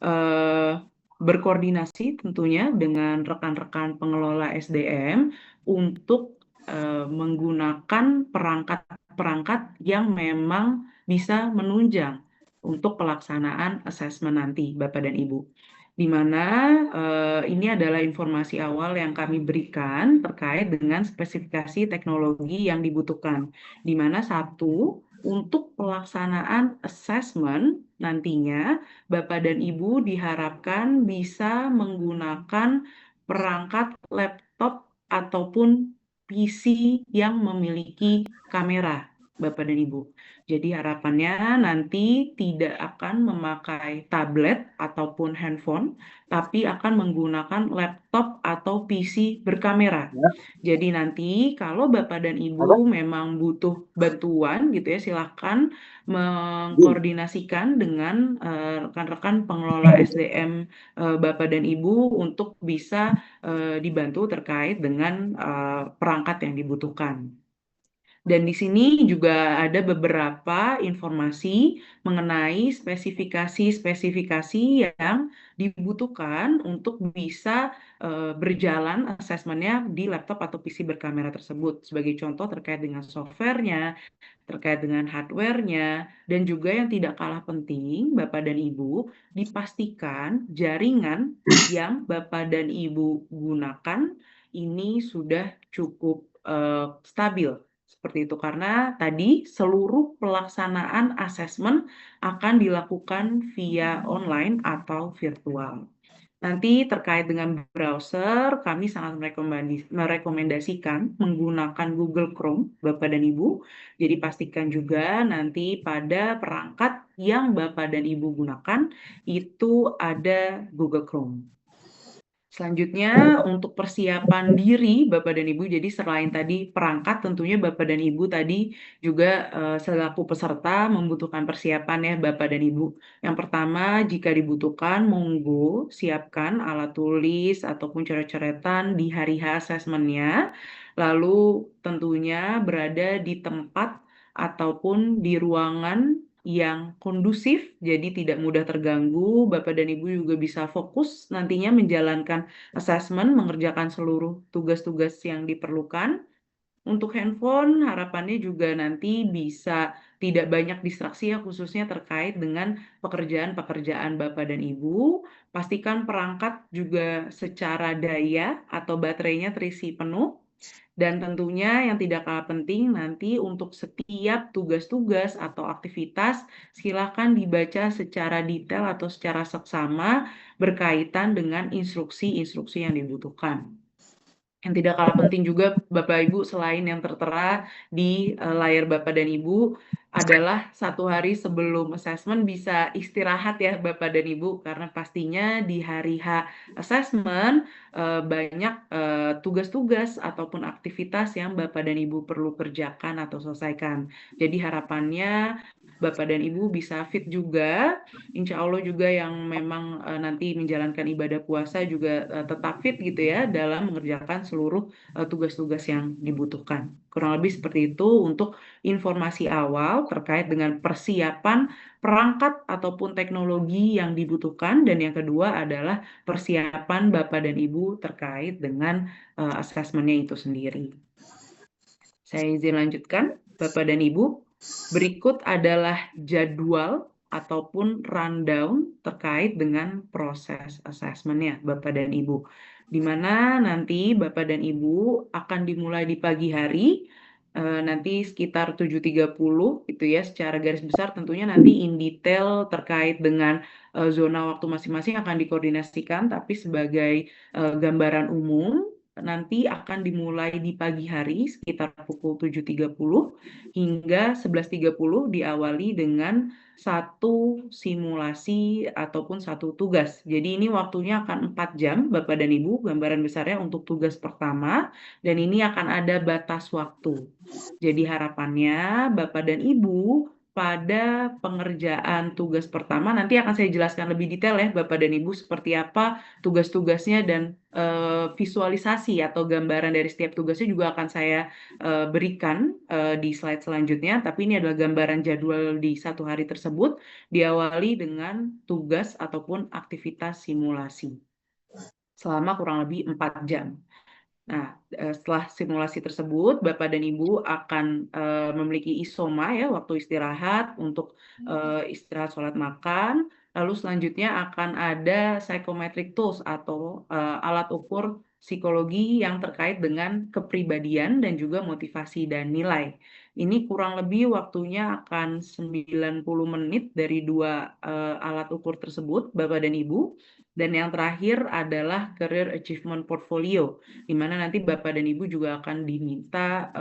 eh, berkoordinasi tentunya dengan rekan-rekan pengelola SDM untuk menggunakan perangkat-perangkat yang memang bisa menunjang untuk pelaksanaan asesmen nanti, Bapak dan Ibu. Di mana ini adalah informasi awal yang kami berikan terkait dengan spesifikasi teknologi yang dibutuhkan. Di mana satu, untuk pelaksanaan assessment nantinya Bapak dan Ibu diharapkan bisa menggunakan perangkat laptop ataupun PC yang memiliki kamera, Bapak dan Ibu. Jadi harapannya nanti tidak akan memakai tablet ataupun handphone, tapi akan menggunakan laptop atau PC berkamera. Ya, Jadi nanti kalau Bapak dan apa? Ibu memang butuh bantuan gitu ya, silahkan Izin. mengkoordinasikan dengan rekan-rekan pengelola SDM Bapak dan Ibu untuk bisa dibantu terkait dengan perangkat yang dibutuhkan. Dan di sini juga ada beberapa informasi mengenai spesifikasi-spesifikasi yang dibutuhkan untuk bisa berjalan asesmennya di laptop atau PC berkamera tersebut. Sebagai contoh terkait dengan softwarenya, terkait dengan hardware-nya, dan juga yang tidak kalah penting, Bapak dan Ibu, dipastikan jaringan yang Bapak dan Ibu gunakan ini sudah cukup stabil. Seperti itu, karena tadi seluruh pelaksanaan asesmen akan dilakukan via online atau virtual. Nanti terkait dengan browser, kami sangat merekomendasikan menggunakan Google Chrome, Bapak dan Ibu. Jadi pastikan juga nanti pada perangkat yang Bapak dan Ibu gunakan itu ada Google Chrome. Selanjutnya, untuk persiapan diri Bapak dan Ibu, jadi selain tadi perangkat, tentunya Bapak dan Ibu tadi juga selaku peserta membutuhkan persiapan ya Bapak dan Ibu. Yang pertama, jika dibutuhkan, monggo siapkan alat tulis ataupun coret-coretan di hari H asesmennya. Lalu tentunya berada di tempat ataupun di ruangan yang kondusif, jadi tidak mudah terganggu. Bapak dan Ibu juga bisa fokus nantinya menjalankan assessment, mengerjakan seluruh tugas-tugas yang diperlukan. Untuk handphone, harapannya juga nanti bisa tidak banyak distraksi ya, khususnya terkait dengan pekerjaan-pekerjaan Bapak dan Ibu. Pastikan perangkat juga secara daya atau baterainya terisi penuh. Dan tentunya yang tidak kalah penting nanti untuk setiap tugas-tugas atau aktivitas silakan dibaca secara detail atau secara seksama berkaitan dengan instruksi-instruksi yang dibutuhkan. Yang tidak kalah penting juga Bapak Ibu selain yang tertera di layar Bapak dan Ibu adalah satu hari sebelum assessment bisa istirahat ya Bapak dan Ibu karena pastinya di hari H assessment banyak tugas-tugas ataupun aktivitas yang Bapak dan Ibu perlu kerjakan atau selesaikan. Jadi harapannya Bapak dan Ibu bisa fit juga, insya Allah juga yang memang nanti menjalankan ibadah puasa juga tetap fit gitu ya dalam mengerjakan seluruh tugas-tugas yang dibutuhkan. Kurang lebih seperti itu untuk informasi awal terkait dengan persiapan perangkat ataupun teknologi yang dibutuhkan dan yang kedua adalah persiapan Bapak dan Ibu terkait dengan asesmennya itu sendiri. Saya izin lanjutkan, Bapak dan Ibu. Berikut adalah jadwal ataupun rundown terkait dengan proses asesmennya, Bapak dan Ibu. Di mana nanti Bapak dan Ibu akan dimulai di pagi hari, nanti sekitar 7.30 gitu ya, secara garis besar tentunya nanti in detail terkait dengan zona waktu masing-masing akan dikoordinasikan, tapi sebagai gambaran umum, nanti akan dimulai di pagi hari sekitar pukul 7.30 hingga 11.30 diawali dengan satu simulasi ataupun satu tugas. Jadi ini waktunya akan 4 jam Bapak dan Ibu, gambaran besarnya untuk tugas pertama dan ini akan ada batas waktu. Jadi harapannya Bapak dan Ibu pada pengerjaan tugas pertama, nanti akan saya jelaskan lebih detail ya Bapak dan Ibu seperti apa tugas-tugasnya dan visualisasi atau gambaran dari setiap tugasnya juga akan saya berikan di slide selanjutnya. Tapi ini adalah gambaran jadwal di satu hari tersebut, diawali dengan tugas ataupun aktivitas simulasi selama kurang lebih 4 jam. Nah, setelah simulasi tersebut, Bapak dan Ibu akan memiliki isoma ya, waktu istirahat untuk istirahat sholat makan. Lalu selanjutnya akan ada psychometric tools atau alat ukur psikologi yang terkait dengan kepribadian dan juga motivasi dan nilai. Ini kurang lebih waktunya akan 90 menit dari dua alat ukur tersebut, Bapak dan Ibu. Dan yang terakhir adalah Career Achievement Portfolio, di mana nanti Bapak dan Ibu juga akan diminta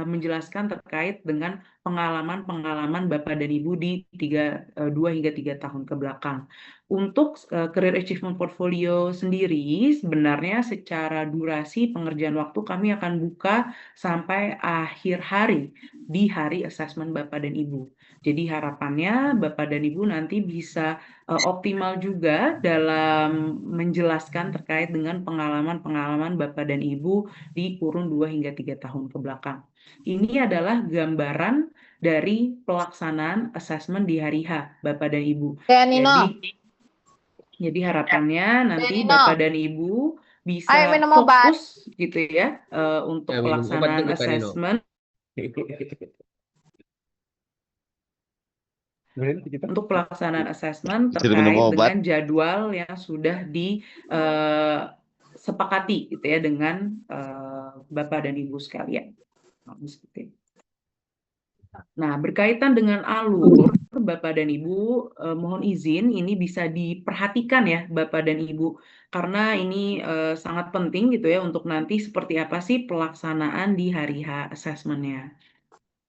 menjelaskan terkait dengan pengalaman-pengalaman Bapak dan Ibu di 2 hingga 3 tahun ke belakang. Untuk Career Achievement Portfolio sendiri, sebenarnya secara durasi pengerjaan waktu kami akan buka sampai akhir hari di hari assessment Bapak dan Ibu. Jadi harapannya Bapak dan Ibu nanti bisa optimal juga dalam menjelaskan terkait dengan pengalaman-pengalaman Bapak dan Ibu di kurun 2 hingga 3 tahun ke belakang. Ini adalah gambaran dari pelaksanaan asesmen di hari H, Bapak dan Ibu. Jadi harapannya nanti Bapak dan Ibu bisa fokus gitu ya untuk pelaksanaan asesmen. Untuk pelaksanaan asesmen terkait dengan jadwal yang sudah disepakati gitu ya dengan Bapak dan Ibu sekalian. Nah, berkaitan dengan alur, Bapak dan Ibu, mohon izin ini bisa diperhatikan ya Bapak dan Ibu, karena ini sangat penting gitu ya untuk nanti seperti apa sih pelaksanaan di hari H assessment-nya.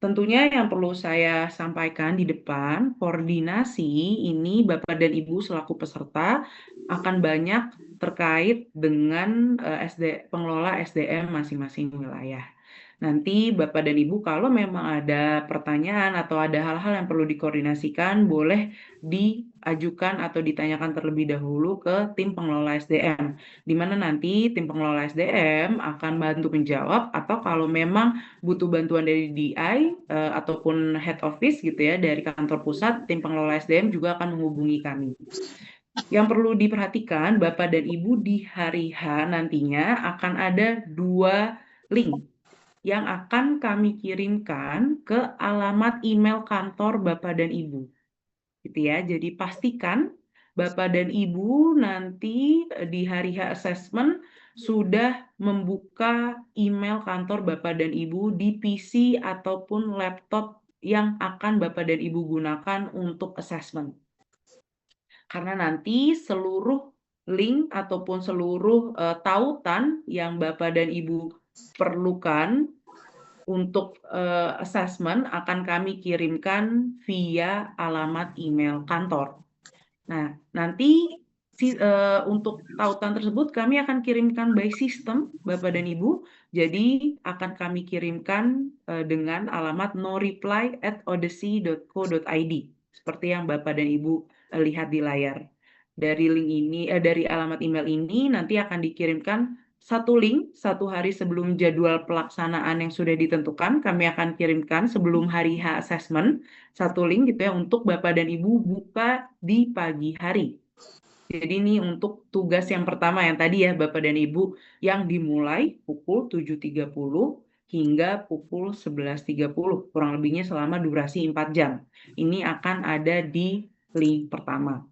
Tentunya yang perlu saya sampaikan di depan, koordinasi ini Bapak dan Ibu selaku peserta akan banyak terkait dengan pengelola SDM masing-masing wilayah. Nanti Bapak dan Ibu kalau memang ada pertanyaan atau ada hal-hal yang perlu dikoordinasikan, boleh diajukan atau ditanyakan terlebih dahulu ke tim pengelola SDM, di mana nanti tim pengelola SDM akan bantu menjawab, atau kalau memang butuh bantuan dari DI ataupun head office gitu ya dari kantor pusat, tim pengelola SDM juga akan menghubungi kami. Yang perlu diperhatikan Bapak dan Ibu di hari H nantinya akan ada 2 link yang akan kami kirimkan ke alamat email kantor Bapak dan Ibu. Gitu ya. Jadi pastikan Bapak dan Ibu nanti di hari H assessment sudah membuka email kantor Bapak dan Ibu di PC ataupun laptop yang akan Bapak dan Ibu gunakan untuk assessment. Karena nanti seluruh link ataupun seluruh tautan yang Bapak dan Ibu perlukan untuk assessment akan kami kirimkan via alamat email kantor. Nah, nanti untuk tautan tersebut kami akan kirimkan by system, Bapak dan Ibu. Jadi akan kami kirimkan dengan alamat noreply@odyssey.co.id seperti yang Bapak dan Ibu lihat di layar. Dari link ini, dari alamat email ini nanti akan dikirimkan satu link 1 hari sebelum jadwal pelaksanaan yang sudah ditentukan. Kami akan kirimkan sebelum hari H assessment satu link gitu ya untuk Bapak dan Ibu buka di pagi hari. Jadi ini untuk tugas yang pertama yang tadi ya Bapak dan Ibu, yang dimulai pukul 7.30 hingga pukul 11.30, kurang lebihnya selama durasi 4 jam. Ini akan ada di link pertama.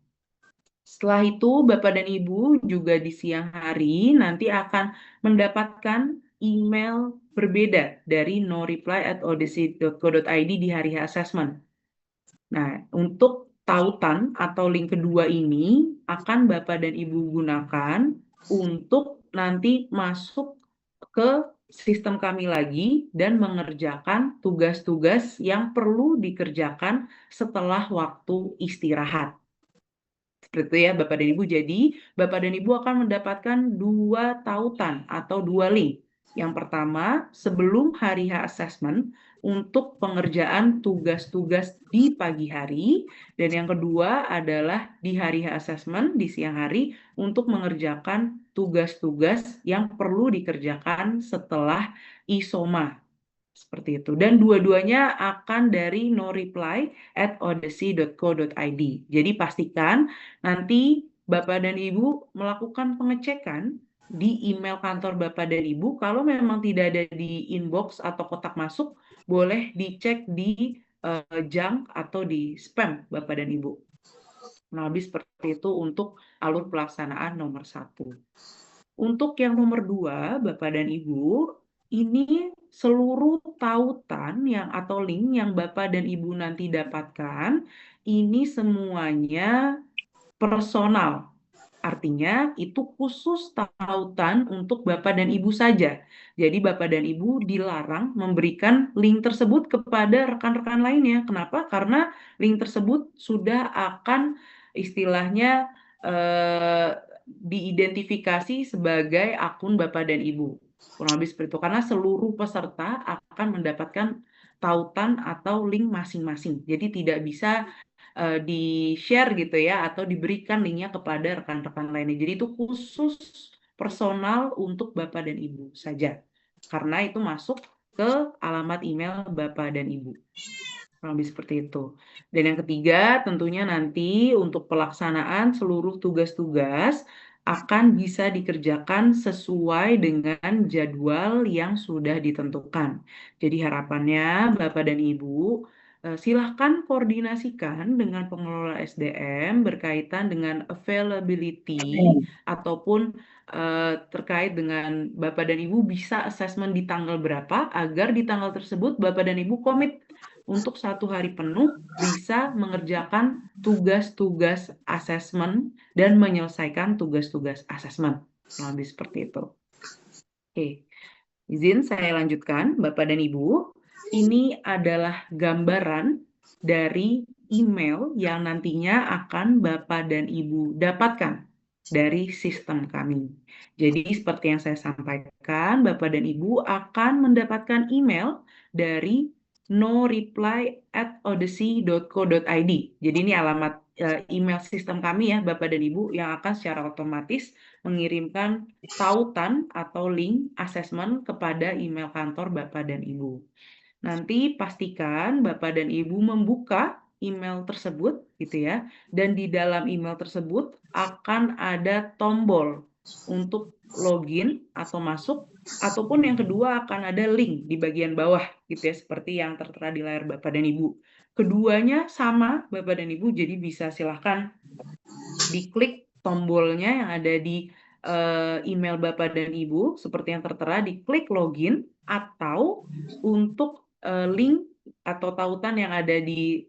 Setelah itu Bapak dan Ibu juga di siang hari nanti akan mendapatkan email berbeda dari noreply@odyssey.co.id di hari H assessment. Nah, untuk tautan atau link kedua ini akan Bapak dan Ibu gunakan untuk nanti masuk ke sistem kami lagi dan mengerjakan tugas-tugas yang perlu dikerjakan setelah waktu istirahat. Seperti itu ya Bapak dan Ibu. Jadi Bapak dan Ibu akan mendapatkan 2 tautan atau 2 link. Yang pertama, sebelum hari H assessment untuk pengerjaan tugas-tugas di pagi hari, dan yang kedua adalah di hari H assessment di siang hari untuk mengerjakan tugas-tugas yang perlu dikerjakan setelah ISOMA. Seperti itu. Dan dua-duanya akan dari noreply@odyssey.co.id. Jadi pastikan nanti Bapak dan Ibu melakukan pengecekan di email kantor Bapak dan Ibu. Kalau memang tidak ada di inbox atau kotak masuk, boleh dicek di junk atau di spam Bapak dan Ibu. Nah, lebih seperti itu untuk alur pelaksanaan nomor 1. Untuk yang nomor 2, Bapak dan Ibu, ini seluruh tautan atau link yang Bapak dan Ibu nanti dapatkan, ini semuanya personal. Artinya itu khusus tautan untuk Bapak dan Ibu saja. Jadi Bapak dan Ibu dilarang memberikan link tersebut kepada rekan-rekan lainnya. Kenapa? Karena link tersebut sudah akan istilahnya eh, diidentifikasi sebagai akun Bapak dan Ibu. Kurang lebih seperti itu. Karena seluruh peserta akan mendapatkan tautan atau link masing-masing. Jadi tidak bisa di-share gitu ya, atau diberikan linknya kepada rekan-rekan lainnya. Jadi itu khusus personal untuk Bapak dan Ibu saja. Karena itu masuk ke alamat email Bapak dan Ibu. Kurang lebih seperti itu. Dan yang ketiga, tentunya nanti untuk pelaksanaan seluruh tugas-tugas akan bisa dikerjakan sesuai dengan jadwal yang sudah ditentukan. Jadi harapannya Bapak dan Ibu silahkan koordinasikan dengan pengelola SDM berkaitan dengan availability ataupun terkait dengan Bapak dan Ibu bisa assessment di tanggal berapa agar di tanggal tersebut Bapak dan Ibu komit untuk 1 hari penuh bisa mengerjakan tugas-tugas asesmen dan menyelesaikan tugas-tugas asesmen. Lebih seperti itu. Oke, izin saya lanjutkan, Bapak dan Ibu. Ini adalah gambaran dari email yang nantinya akan Bapak dan Ibu dapatkan dari sistem kami. Jadi seperti yang saya sampaikan, Bapak dan Ibu akan mendapatkan email dari noreply@odyssey.co.id. Jadi ini alamat email sistem kami ya, Bapak dan Ibu, yang akan secara otomatis mengirimkan tautan atau link asesmen kepada email kantor Bapak dan Ibu. Nanti pastikan Bapak dan Ibu membuka email tersebut gitu ya. Dan di dalam email tersebut akan ada tombol untuk login atau masuk, ataupun yang kedua akan ada link di bagian bawah gitu ya, seperti yang tertera di layar Bapak dan Ibu. Keduanya sama Bapak dan Ibu, jadi bisa silahkan diklik tombolnya yang ada di email Bapak dan Ibu seperti yang tertera, diklik login, atau untuk link atau tautan yang ada di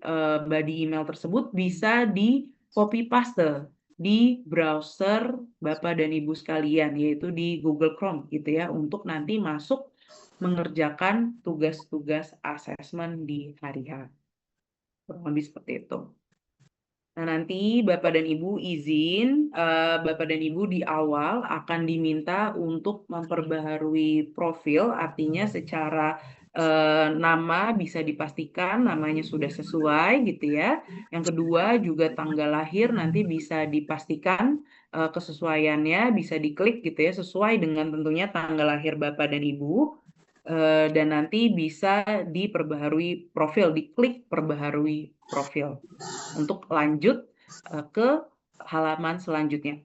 body email tersebut bisa di copy paste di browser Bapak dan Ibu sekalian, yaitu di Google Chrome gitu ya, untuk nanti masuk mengerjakan tugas-tugas asesmen di hari H. Kurang lebih seperti itu. Nah, nanti Bapak dan Ibu izin, Bapak dan Ibu di awal akan diminta untuk memperbaharui profil, artinya secara nama bisa dipastikan namanya sudah sesuai gitu ya. Yang kedua juga tanggal lahir nanti bisa dipastikan kesesuaiannya, bisa diklik gitu ya, sesuai dengan tentunya tanggal lahir Bapak dan Ibu. Dan nanti bisa diperbaharui profil, diklik perbaharui profil untuk lanjut ke halaman selanjutnya.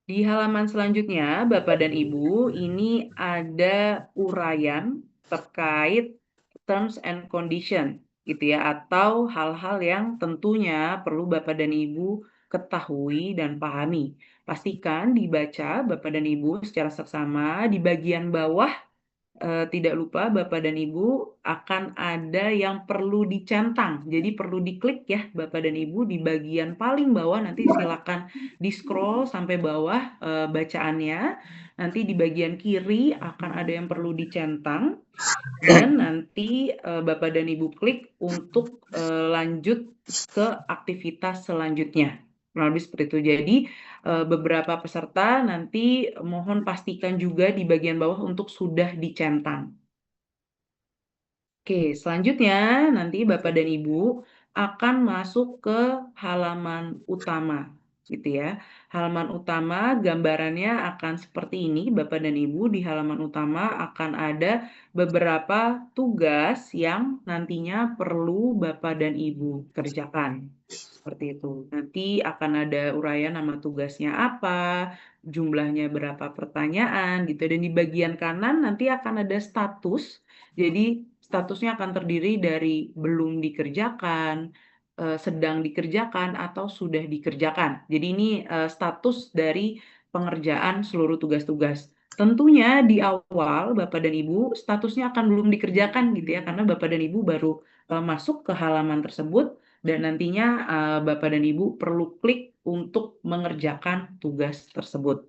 Di halaman selanjutnya, Bapak dan Ibu, ini ada uraian terkait terms and condition, gitu ya, atau hal-hal yang tentunya perlu Bapak dan Ibu ketahui dan pahami. Pastikan dibaca Bapak dan Ibu secara seksama. Di bagian bawah tidak lupa Bapak dan Ibu akan ada yang perlu dicentang. Jadi perlu diklik ya Bapak dan Ibu di bagian paling bawah, nanti silakan di-scroll sampai bawah bacaannya. Nanti di bagian kiri akan ada yang perlu dicentang dan nanti Bapak dan Ibu klik untuk lanjut ke aktivitas selanjutnya. Kurang lebih seperti itu. Jadi beberapa peserta nanti mohon pastikan juga di bagian bawah untuk sudah dicentang. Oke, selanjutnya nanti Bapak dan Ibu akan masuk ke halaman utama, gitu ya. Halaman utama gambarannya akan seperti ini, Bapak dan Ibu. Di halaman utama akan ada beberapa tugas yang nantinya perlu Bapak dan Ibu kerjakan. Seperti itu. Nanti akan ada uraian nama tugasnya apa, jumlahnya berapa pertanyaan, gitu. Dan di bagian kanan nanti akan ada status. Jadi statusnya akan terdiri dari belum dikerjakan, sedang dikerjakan, atau sudah dikerjakan. Jadi ini status dari pengerjaan seluruh tugas-tugas. Tentunya di awal Bapak dan Ibu statusnya akan belum dikerjakan gitu ya, karena Bapak dan Ibu baru masuk ke halaman tersebut dan nantinya Bapak dan Ibu perlu klik untuk mengerjakan tugas tersebut.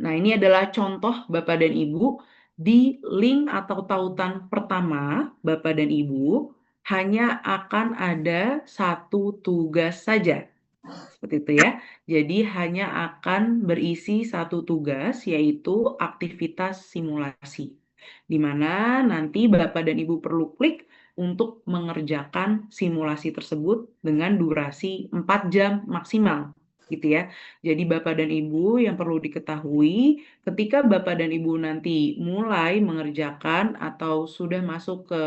Nah, ini adalah contoh Bapak dan Ibu di link atau tautan pertama Bapak dan Ibu hanya akan ada satu tugas saja. Seperti itu ya. Jadi hanya akan berisi satu tugas yaitu aktivitas simulasi. Di mana nanti Bapak dan Ibu perlu klik untuk mengerjakan simulasi tersebut dengan durasi 4 jam maksimal gitu ya. Jadi Bapak dan Ibu yang perlu diketahui ketika Bapak dan Ibu nanti mulai mengerjakan atau sudah masuk ke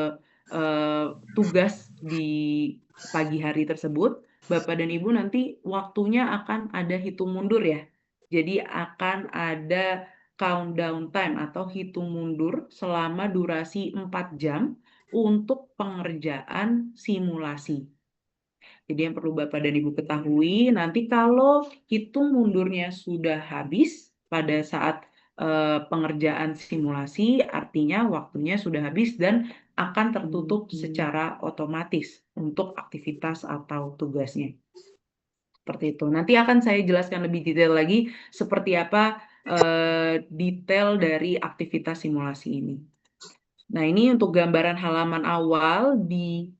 tugas di pagi hari tersebut, Bapak dan Ibu nanti waktunya akan ada hitung mundur ya. Jadi akan ada countdown time atau hitung mundur selama durasi 4 jam untuk pengerjaan simulasi. Jadi yang perlu Bapak dan Ibu ketahui, nanti kalau hitung mundurnya sudah habis pada saat pengerjaan simulasi, artinya waktunya sudah habis dan akan tertutup secara otomatis untuk aktivitas atau tugasnya. Seperti itu. Nanti akan saya jelaskan lebih detail lagi seperti apa detail dari aktivitas simulasi ini. Nah, ini untuk gambaran halaman awal di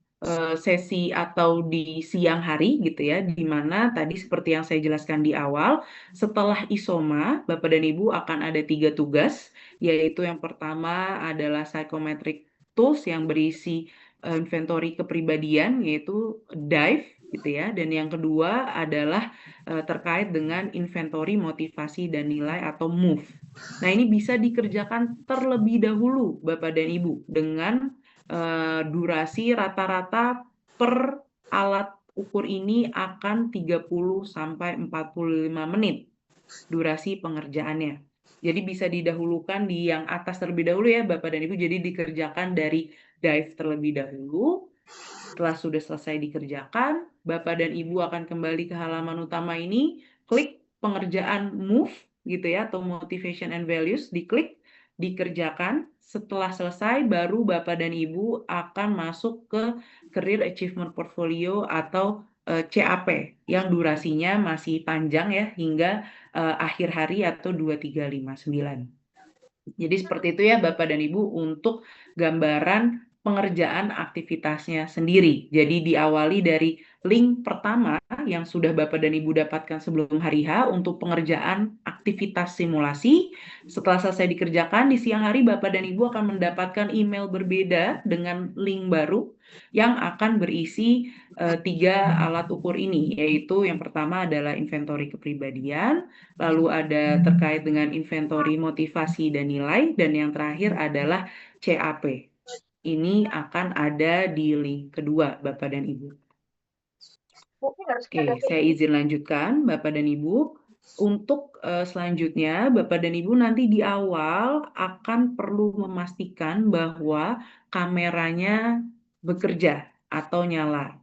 sesi atau di siang hari gitu ya, di mana tadi seperti yang saya jelaskan di awal, setelah isoma, Bapak dan Ibu akan ada 3 tugas, yaitu yang pertama adalah psychometric tools yang berisi inventory kepribadian, yaitu DIVE gitu ya, dan yang kedua adalah terkait dengan inventory motivasi dan nilai atau MOVE. Nah, ini bisa dikerjakan terlebih dahulu, Bapak dan Ibu, dengan durasi rata-rata per alat ukur ini akan 30 sampai 45 menit durasi pengerjaannya. Jadi bisa didahulukan di yang atas terlebih dahulu ya, Bapak dan Ibu. Jadi dikerjakan dari dive terlebih dahulu. Setelah sudah selesai dikerjakan, Bapak dan Ibu akan kembali ke halaman utama ini, klik pengerjaan move gitu ya, atau motivation and values, diklik, dikerjakan. Setelah selesai, baru Bapak dan Ibu akan masuk ke Career Achievement Portfolio atau CAP yang durasinya masih panjang ya, hingga akhir hari atau 2359. Jadi seperti itu ya Bapak dan Ibu untuk gambaran pengerjaan aktivitasnya sendiri. Jadi diawali dari link pertama yang sudah Bapak dan Ibu dapatkan sebelum hari H untuk pengerjaan aktivitas simulasi. Setelah selesai dikerjakan, di siang hari Bapak dan Ibu akan mendapatkan email berbeda dengan link baru yang akan berisi 3 alat ukur ini, yaitu yang pertama adalah inventory kepribadian, lalu ada terkait dengan inventory motivasi dan nilai, dan yang terakhir adalah CAP. Ini akan ada di link kedua, Bapak dan Ibu. Oke, saya izin lanjutkan, Bapak dan Ibu. Untuk selanjutnya, Bapak dan Ibu nanti di awal akan perlu memastikan bahwa kameranya bekerja atau nyala.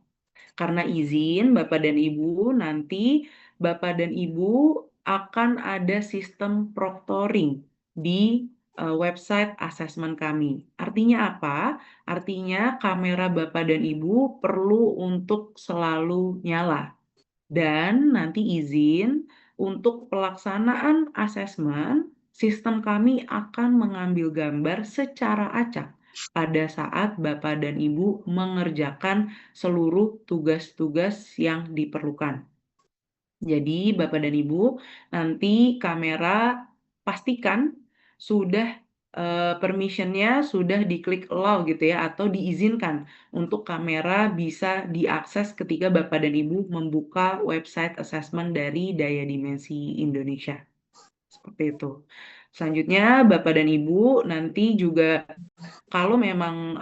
Karena izin Bapak dan Ibu, nanti Bapak dan Ibu akan ada sistem proctoring di website asesmen kami. Artinya apa? Artinya kamera Bapak dan Ibu perlu untuk selalu nyala. Dan nanti izin untuk pelaksanaan asesmen, sistem kami akan mengambil gambar secara acak pada saat Bapak dan Ibu mengerjakan seluruh tugas-tugas yang diperlukan. Jadi, Bapak dan Ibu, nanti kamera pastikan sudah permission-nya sudah diklik allow gitu ya, atau diizinkan untuk kamera bisa diakses ketika Bapak dan Ibu membuka website assessment dari Daya Dimensi Indonesia. Seperti itu. Selanjutnya, Bapak dan Ibu nanti juga kalau memang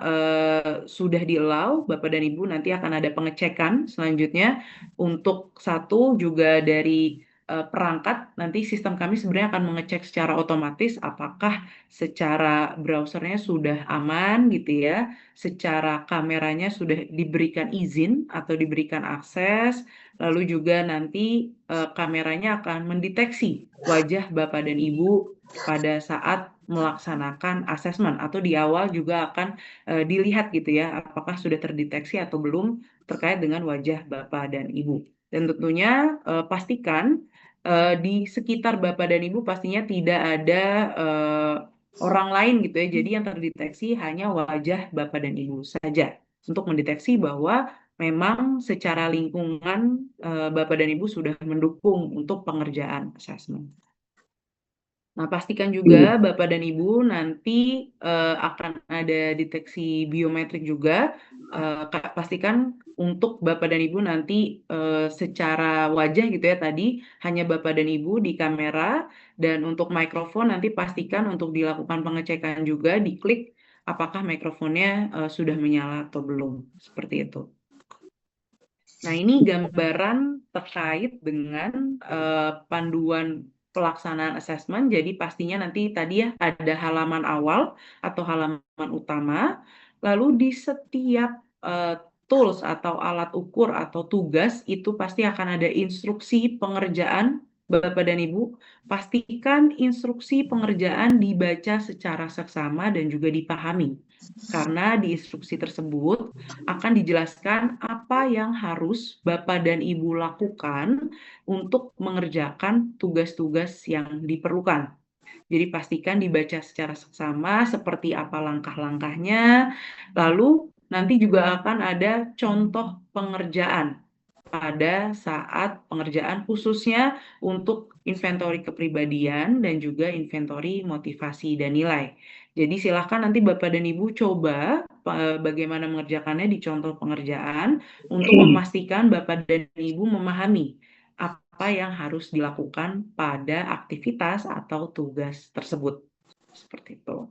sudah di-allow, Bapak dan Ibu nanti akan ada pengecekan selanjutnya untuk satu juga dari perangkat, nanti sistem kami sebenarnya akan mengecek secara otomatis apakah secara browsernya sudah aman gitu ya, secara kameranya sudah diberikan izin atau diberikan akses, lalu juga nanti kameranya akan mendeteksi wajah Bapak dan Ibu pada saat melaksanakan asesmen atau di awal juga akan dilihat gitu ya, apakah sudah terdeteksi atau belum terkait dengan wajah Bapak dan Ibu. Dan tentunya pastikan di sekitar Bapak dan Ibu pastinya tidak ada orang lain gitu ya. Jadi yang terdeteksi hanya wajah Bapak dan Ibu saja untuk mendeteksi bahwa memang secara lingkungan Bapak dan Ibu sudah mendukung untuk pengerjaan asesmen. Nah, pastikan juga Bapak dan Ibu nanti akan ada deteksi biometrik juga. Pastikan untuk Bapak dan Ibu nanti secara wajah gitu ya tadi hanya Bapak dan Ibu di kamera, dan untuk mikrofon nanti pastikan untuk dilakukan pengecekan juga diklik apakah mikrofonnya sudah menyala atau belum. Seperti itu. Nah, ini gambaran terkait dengan panduan pelaksanaan asesmen. Jadi pastinya nanti tadi ya ada halaman awal atau halaman utama. Lalu di setiap tools atau alat ukur atau tugas itu pasti akan ada instruksi pengerjaan Bapak dan Ibu. Pastikan instruksi pengerjaan dibaca secara seksama dan juga dipahami. Karena di instruksi tersebut akan dijelaskan apa yang harus Bapak dan Ibu lakukan untuk mengerjakan tugas-tugas yang diperlukan. Jadi pastikan dibaca secara seksama seperti apa langkah-langkahnya. Lalu nanti juga akan ada contoh pengerjaan pada saat pengerjaan khususnya untuk inventory kepribadian dan juga inventory motivasi dan nilai. Jadi silahkan nanti Bapak dan Ibu coba bagaimana mengerjakannya di contoh pengerjaan untuk memastikan Bapak dan Ibu memahami apa yang harus dilakukan pada aktivitas atau tugas tersebut. Seperti itu.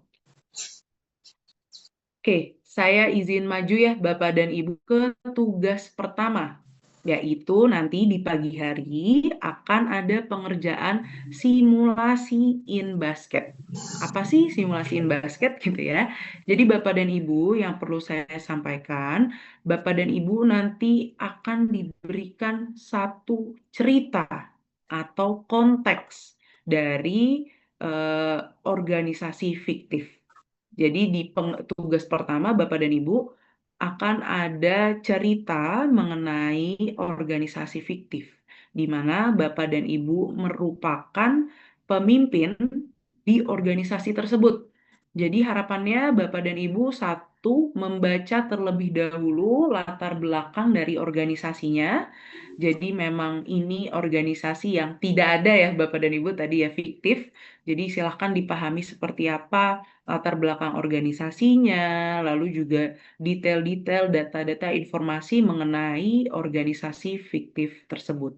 Oke, saya izin maju ya Bapak dan Ibu ke tugas pertama, yaitu nanti di pagi hari akan ada pengerjaan simulasi in basket. Apa sih simulasi in basket gitu ya? Jadi Bapak dan Ibu yang perlu saya sampaikan, Bapak dan Ibu nanti akan diberikan satu cerita atau konteks dari organisasi fiktif. Jadi di tugas pertama Bapak dan Ibu akan ada cerita mengenai organisasi fiktif, di mana Bapak dan Ibu merupakan pemimpin di organisasi tersebut. Jadi harapannya Bapak dan Ibu satu membaca terlebih dahulu latar belakang dari organisasinya. Jadi memang ini organisasi yang tidak ada ya Bapak dan Ibu tadi ya fiktif. Jadi silahkan dipahami seperti apa latar belakang organisasinya, lalu juga detail-detail data-data informasi mengenai organisasi fiktif tersebut.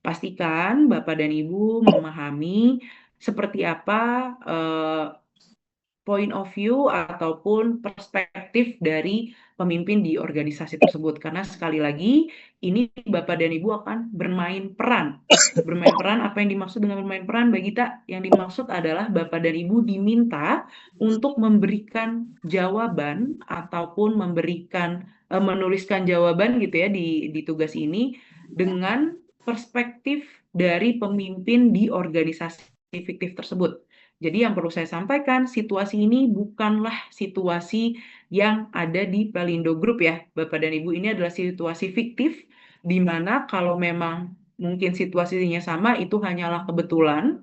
Pastikan Bapak dan Ibu memahami seperti apa point of view ataupun perspektif dari pemimpin di organisasi tersebut. Karena sekali lagi, ini Bapak dan Ibu akan bermain peran. Bermain peran, apa yang dimaksud dengan bermain peran, Mbak Gita? Yang dimaksud adalah Bapak dan Ibu diminta untuk memberikan jawaban ataupun menuliskan jawaban gitu ya di tugas ini dengan perspektif dari pemimpin di organisasi fiktif tersebut. Jadi yang perlu saya sampaikan, situasi ini bukanlah situasi yang ada di Pelindo Group ya, Bapak dan Ibu. Ini adalah situasi fiktif, di mana kalau memang mungkin situasinya sama, itu hanyalah kebetulan.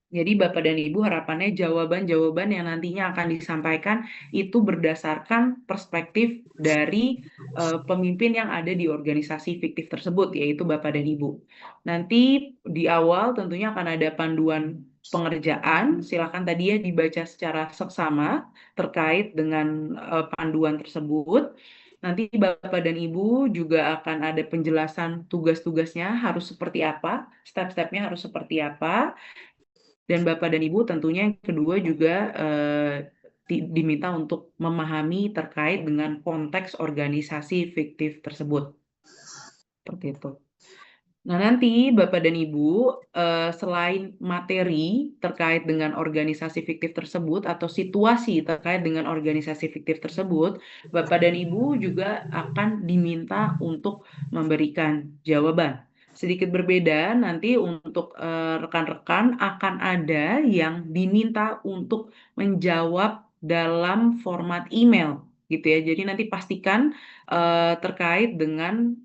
Jadi Bapak dan Ibu harapannya jawaban-jawaban yang nantinya akan disampaikan itu berdasarkan perspektif dari pemimpin yang ada di organisasi fiktif tersebut, yaitu Bapak dan Ibu. Nanti di awal tentunya akan ada panduan pengerjaan, silakan tadi ya dibaca secara seksama terkait dengan panduan tersebut. Nanti Bapak dan Ibu juga akan ada penjelasan tugas-tugasnya harus seperti apa, step-stepnya harus seperti apa. Dan Bapak dan Ibu tentunya yang kedua juga diminta untuk memahami terkait dengan konteks organisasi fiktif tersebut. Seperti itu. Nah, nanti Bapak dan Ibu, selain materi terkait dengan organisasi fiktif tersebut atau situasi terkait dengan organisasi fiktif tersebut, Bapak dan Ibu juga akan diminta untuk memberikan jawaban. Sedikit berbeda, nanti untuk rekan-rekan akan ada yang diminta untuk menjawab dalam format email, gitu ya. Jadi nanti pastikan terkait dengan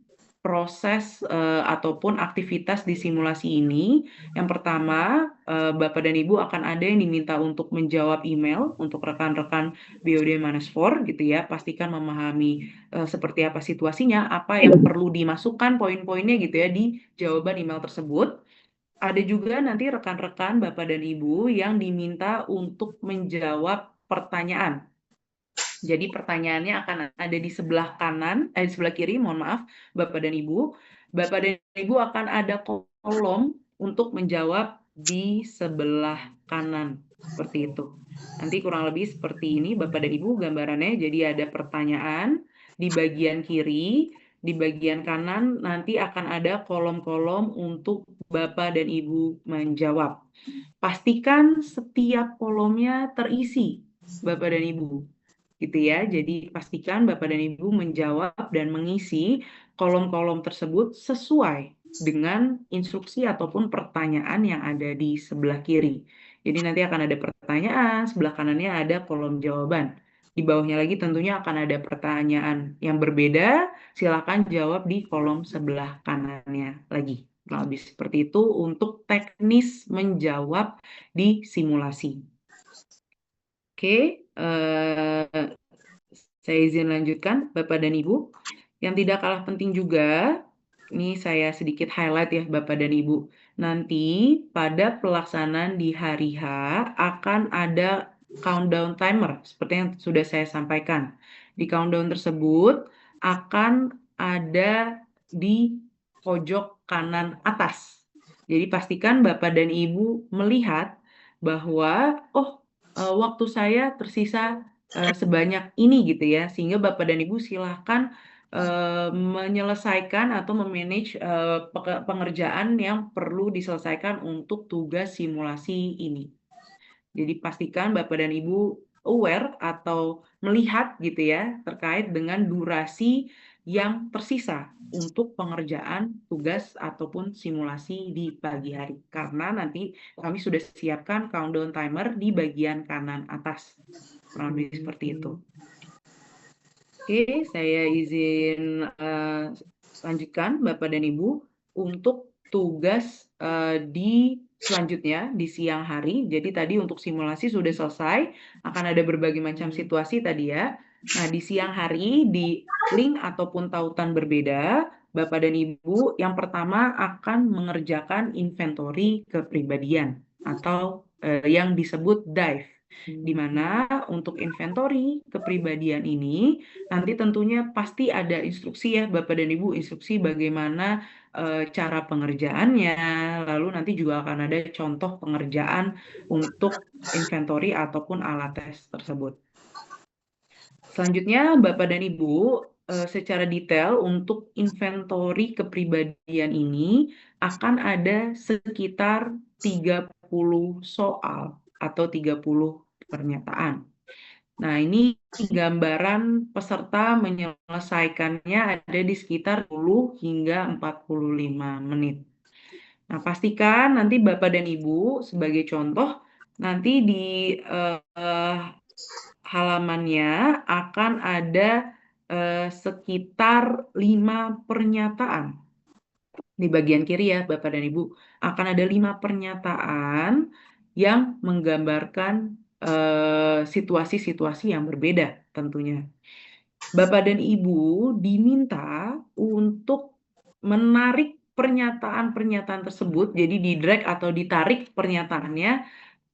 proses ataupun aktivitas di simulasi ini. Yang pertama, Bapak dan Ibu akan ada yang diminta untuk menjawab email untuk rekan-rekan BOD Manesfor gitu ya. Pastikan memahami seperti apa situasinya, apa yang perlu dimasukkan poin-poinnya gitu ya di jawaban email tersebut. Ada juga nanti rekan-rekan Bapak dan Ibu yang diminta untuk menjawab pertanyaan. Jadi pertanyaannya akan ada di sebelah kanan, di sebelah kiri, mohon maaf, Bapak dan Ibu. Bapak dan Ibu akan ada kolom untuk menjawab di sebelah kanan, seperti itu. Nanti kurang lebih seperti ini, Bapak dan Ibu, gambarannya. Jadi ada pertanyaan di bagian kiri, di bagian kanan nanti akan ada kolom-kolom untuk Bapak dan Ibu menjawab. Pastikan setiap kolomnya terisi, Bapak dan Ibu gitu ya. Jadi pastikan Bapak dan Ibu menjawab dan mengisi kolom-kolom tersebut sesuai dengan instruksi ataupun pertanyaan yang ada di sebelah kiri. Jadi nanti akan ada pertanyaan, sebelah kanannya ada kolom jawaban. Di bawahnya lagi tentunya akan ada pertanyaan yang berbeda, silakan jawab di kolom sebelah kanannya lagi. Kurang lebih seperti itu untuk teknis menjawab di simulasi. Oke, saya izin lanjutkan, Bapak dan Ibu. Yang tidak kalah penting juga, ini saya sedikit highlight ya, Bapak dan Ibu. Nanti pada pelaksanaan di hari H akan ada countdown timer, seperti yang sudah saya sampaikan. Di countdown tersebut akan ada di pojok kanan atas. Jadi pastikan Bapak dan Ibu melihat bahwa, oh, waktu saya tersisa sebanyak ini gitu ya, sehingga Bapak dan Ibu silahkan menyelesaikan atau memanage pengerjaan yang perlu diselesaikan untuk tugas simulasi ini. Jadi pastikan Bapak dan Ibu aware atau melihat gitu ya terkait dengan durasi yang tersisa untuk pengerjaan tugas ataupun simulasi di pagi hari. Karena nanti kami sudah siapkan countdown timer di bagian kanan atas. Kurang lebih seperti itu. Oke, saya izin lanjutkan Bapak dan Ibu untuk tugas di selanjutnya di siang hari. Jadi tadi untuk simulasi sudah selesai, akan ada berbagai macam situasi tadi ya. Nah, di siang hari di link ataupun tautan berbeda, Bapak dan Ibu yang pertama akan mengerjakan inventory kepribadian atau yang disebut dive. Di mana untuk inventory kepribadian ini nanti tentunya pasti ada instruksi ya Bapak dan Ibu, instruksi bagaimana cara pengerjaannya, lalu nanti juga akan ada contoh pengerjaan untuk inventory ataupun alat tes tersebut. Selanjutnya Bapak dan Ibu secara detail untuk inventory kepribadian ini akan ada sekitar 30 soal atau 30 pernyataan. Nah, ini gambaran peserta menyelesaikannya ada di sekitar 10 hingga 45 menit. Nah, pastikan nanti Bapak dan Ibu sebagai contoh, nanti di halamannya akan ada sekitar 5 pernyataan. Di bagian kiri ya, Bapak dan Ibu, akan ada 5 pernyataan yang menggambarkan situasi-situasi yang berbeda tentunya. Bapak dan Ibu diminta untuk menarik pernyataan-pernyataan tersebut, jadi di-drag atau ditarik pernyataannya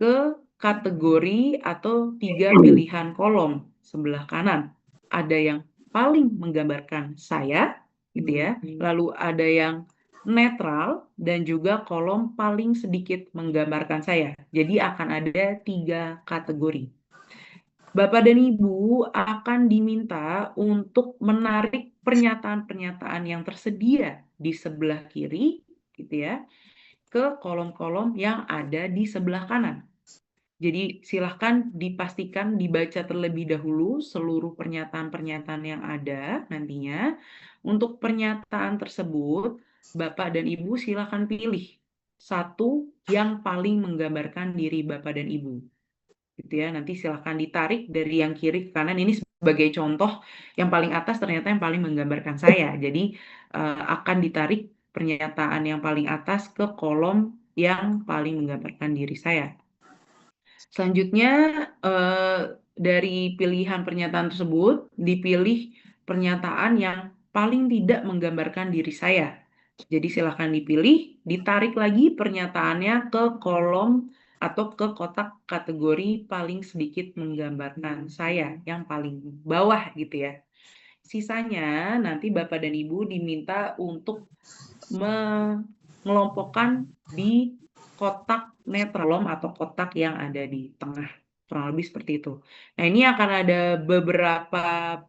ke kategori atau 3 pilihan kolom sebelah kanan. Ada yang paling menggambarkan saya, gitu ya. Lalu ada yang netral dan juga kolom paling sedikit menggambarkan saya. Jadi akan ada 3 kategori. Bapak dan Ibu akan diminta untuk menarik pernyataan-pernyataan yang tersedia di sebelah kiri, gitu ya, ke kolom-kolom yang ada di sebelah kanan. Jadi silahkan dipastikan dibaca terlebih dahulu seluruh pernyataan-pernyataan yang ada nantinya. Untuk pernyataan tersebut, Bapak dan Ibu silahkan pilih satu yang paling menggambarkan diri Bapak dan Ibu. Gitu ya, nanti silahkan ditarik dari yang kiri ke kanan. Ini sebagai contoh, yang paling atas ternyata yang paling menggambarkan saya. Jadi akan ditarik pernyataan yang paling atas ke kolom yang paling menggambarkan diri saya. Selanjutnya, dari pilihan pernyataan tersebut, dipilih pernyataan yang paling tidak menggambarkan diri saya. Jadi silahkan dipilih, ditarik lagi pernyataannya ke kolom atau ke kotak kategori paling sedikit menggambarkan saya, yang paling bawah gitu ya. Sisanya nanti Bapak dan Ibu diminta untuk mengelompokkan di kotak netral atau kotak yang ada di tengah, kurang lebih seperti itu. Nah, ini akan ada beberapa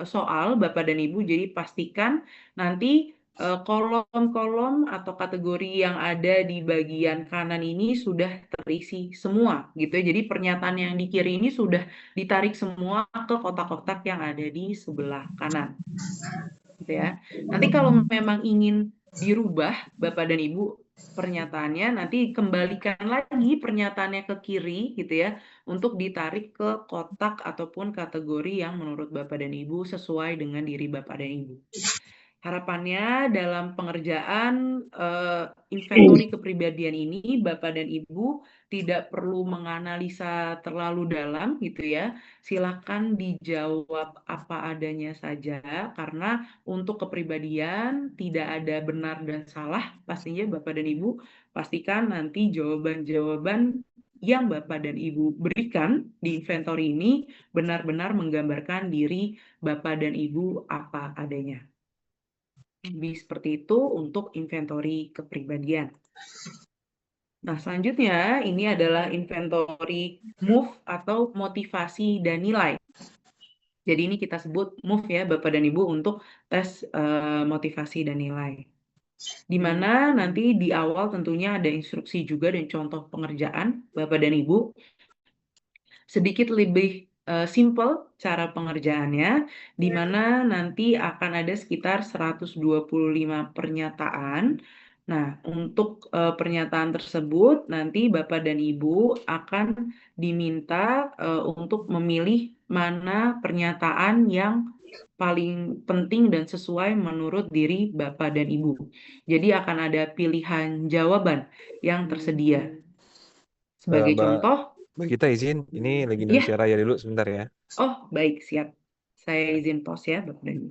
soal Bapak dan Ibu, jadi pastikan nanti kolom-kolom atau kategori yang ada di bagian kanan ini sudah terisi semua gitu ya. Jadi pernyataan yang di kiri ini sudah ditarik semua ke kotak-kotak yang ada di sebelah kanan gitu ya. Nanti kalau memang ingin dirubah Bapak dan Ibu pernyataannya, nanti kembalikan lagi pernyataannya ke kiri gitu ya, untuk ditarik ke kotak ataupun kategori yang menurut Bapak dan Ibu sesuai dengan diri Bapak dan Ibu. Harapannya dalam pengerjaan inventory kepribadian ini, Bapak dan Ibu tidak perlu menganalisa terlalu dalam gitu ya. Silakan dijawab apa adanya saja, karena untuk kepribadian tidak ada benar dan salah. Pastinya Bapak dan Ibu pastikan nanti jawaban-jawaban yang Bapak dan Ibu berikan di inventory ini benar-benar menggambarkan diri Bapak dan Ibu apa adanya. Lebih seperti itu untuk inventory kepribadian. Nah, selanjutnya ini adalah inventory move atau motivasi dan nilai. Jadi ini kita sebut move ya Bapak dan Ibu untuk tes motivasi dan nilai. Di mana nanti di awal tentunya ada instruksi juga dan contoh pengerjaan Bapak dan Ibu. Sedikit lebih simple cara pengerjaannya, di mana nanti akan ada sekitar 125 pernyataan. Nah, untuk pernyataan tersebut nanti Bapak dan Ibu akan diminta untuk memilih mana pernyataan yang paling penting dan sesuai menurut diri Bapak dan Ibu. Jadi akan ada pilihan jawaban yang tersedia. Sebagai Mbak, contoh, Mbak Gita izin, ini lagi ya. Indonesia Raya dulu sebentar ya. Oh, baik, siap. Saya izin pause ya, Bapak dan Ibu.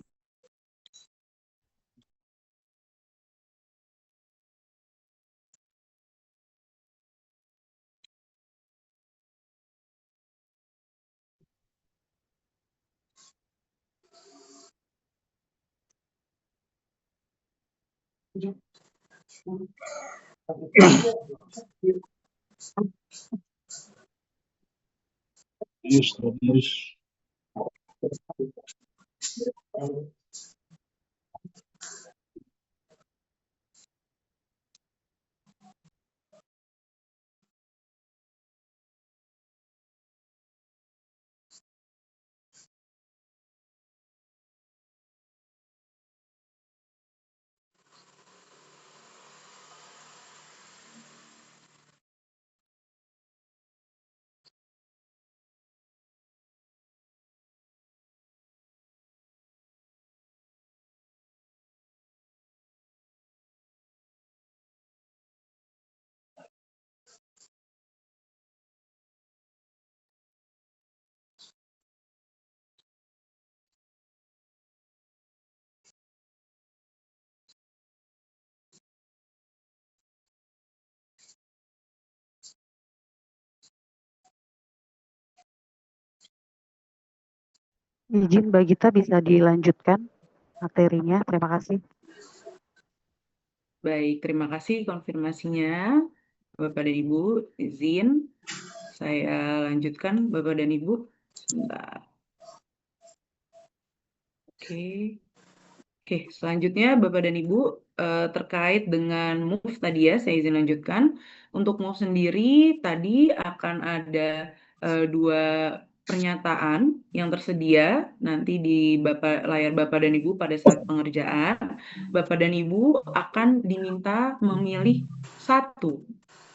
Izin Mbak Gita bisa dilanjutkan materinya. Terima kasih. Baik, terima kasih konfirmasinya. Bapak dan Ibu, izin saya lanjutkan Bapak dan Ibu. Sebentar. Oke. Oke, selanjutnya Bapak dan Ibu terkait dengan move tadi ya, saya izin lanjutkan. Untuk move sendiri tadi akan ada dua pernyataan yang tersedia nanti di layar Bapak dan Ibu pada saat pengerjaan. Bapak dan Ibu akan diminta memilih satu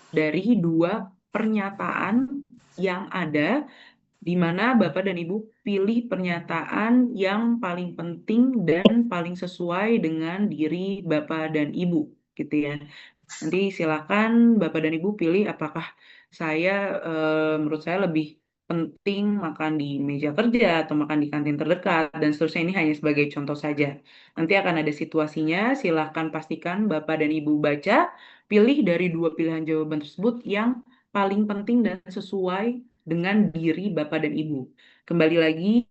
dari dua pernyataan yang ada di mana Bapak dan Ibu pilih pernyataan yang paling penting dan paling sesuai dengan diri Bapak dan Ibu, gitu ya. Nanti silakan Bapak dan Ibu pilih apakah saya, menurut saya lebih penting makan di meja kerja atau makan di kantin terdekat dan seterusnya. Ini hanya sebagai contoh saja. Nanti akan ada situasinya, silakan pastikan Bapak dan Ibu baca, pilih dari dua pilihan jawaban tersebut yang paling penting dan sesuai dengan diri Bapak dan Ibu. Kembali lagi,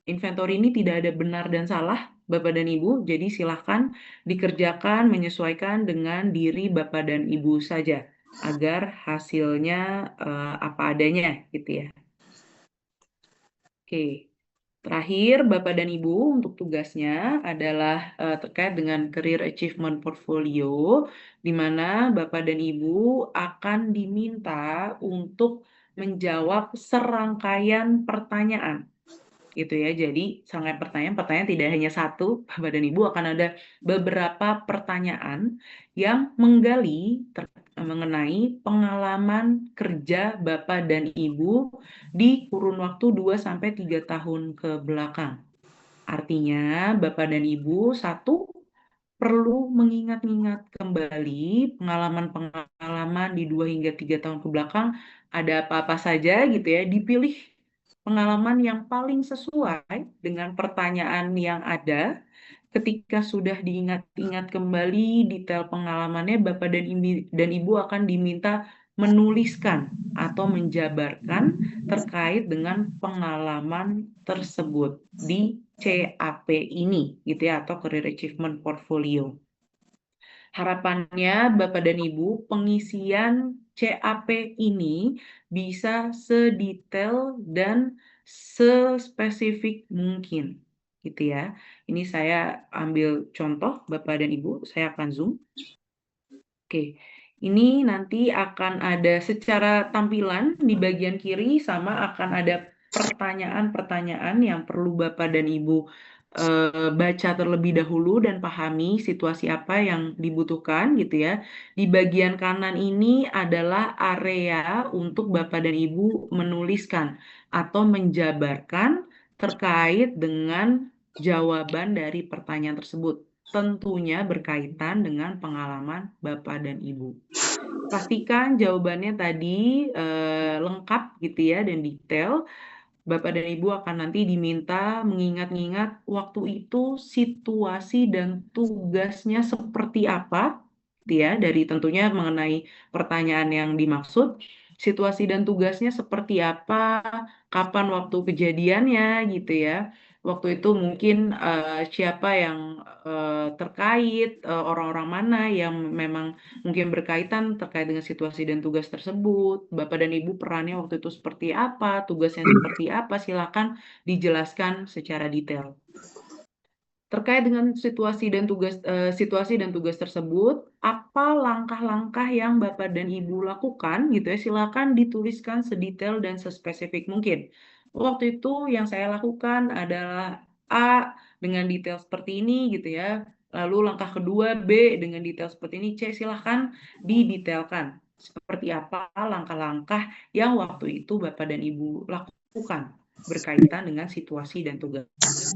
inventory ini tidak ada benar dan salah Bapak dan Ibu, jadi silahkan dikerjakan menyesuaikan dengan diri Bapak dan Ibu saja agar hasilnya apa adanya gitu ya. Oke. Terakhir, Bapak dan Ibu untuk tugasnya adalah terkait dengan Career Achievement Portfolio, di mana Bapak dan Ibu akan diminta untuk menjawab serangkaian pertanyaan gitu ya. Jadi sangat pertanyaan tidak hanya satu, Bapak dan Ibu akan ada beberapa pertanyaan yang menggali mengenai pengalaman kerja Bapak dan Ibu di kurun waktu 2 sampai 3 tahun ke belakang. Artinya Bapak dan Ibu satu perlu mengingat-ingat kembali pengalaman-pengalaman di 2 hingga 3 tahun ke belakang ada apa-apa saja gitu ya, dipilih pengalaman yang paling sesuai dengan pertanyaan yang ada. Ketika sudah diingat-ingat kembali detail pengalamannya, Bapak dan Ibu akan diminta menuliskan atau menjabarkan terkait dengan pengalaman tersebut di CAP ini, gitu ya, atau Career Achievement Portfolio. Harapannya Bapak dan Ibu, pengisian CAP ini bisa sedetail dan sespesifik mungkin, gitu ya. Ini saya ambil contoh Bapak dan Ibu, saya akan zoom. Oke, ini nanti akan ada secara tampilan di bagian kiri sama akan ada pertanyaan-pertanyaan yang perlu Bapak dan Ibu baca terlebih dahulu dan pahami situasi apa yang dibutuhkan gitu ya. Di bagian kanan ini adalah area untuk Bapak dan Ibu menuliskan atau menjabarkan terkait dengan jawaban dari pertanyaan tersebut. Tentunya berkaitan dengan pengalaman Bapak dan Ibu. Pastikan jawabannya tadi lengkap gitu ya dan detail. Bapak dan Ibu akan nanti diminta mengingat-ingat waktu itu situasi dan tugasnya seperti apa, gitu ya, dari tentunya mengenai pertanyaan yang dimaksud, situasi dan tugasnya seperti apa, kapan waktu kejadiannya, gitu ya. Waktu itu mungkin siapa yang terkait, orang-orang mana yang memang mungkin berkaitan terkait dengan situasi dan tugas tersebut. Bapak dan Ibu perannya waktu itu seperti apa, tugasnya seperti apa, silakan dijelaskan secara detail. Terkait dengan situasi dan tugas tersebut, apa langkah-langkah yang Bapak dan Ibu lakukan gitu ya, silakan dituliskan sedetail dan sespesifik mungkin. Waktu itu yang saya lakukan adalah A dengan detail seperti ini gitu ya. Lalu langkah kedua B dengan detail seperti ini, C silahkan didetailkan. Seperti apa langkah-langkah yang waktu itu Bapak dan Ibu lakukan berkaitan dengan situasi dan tugas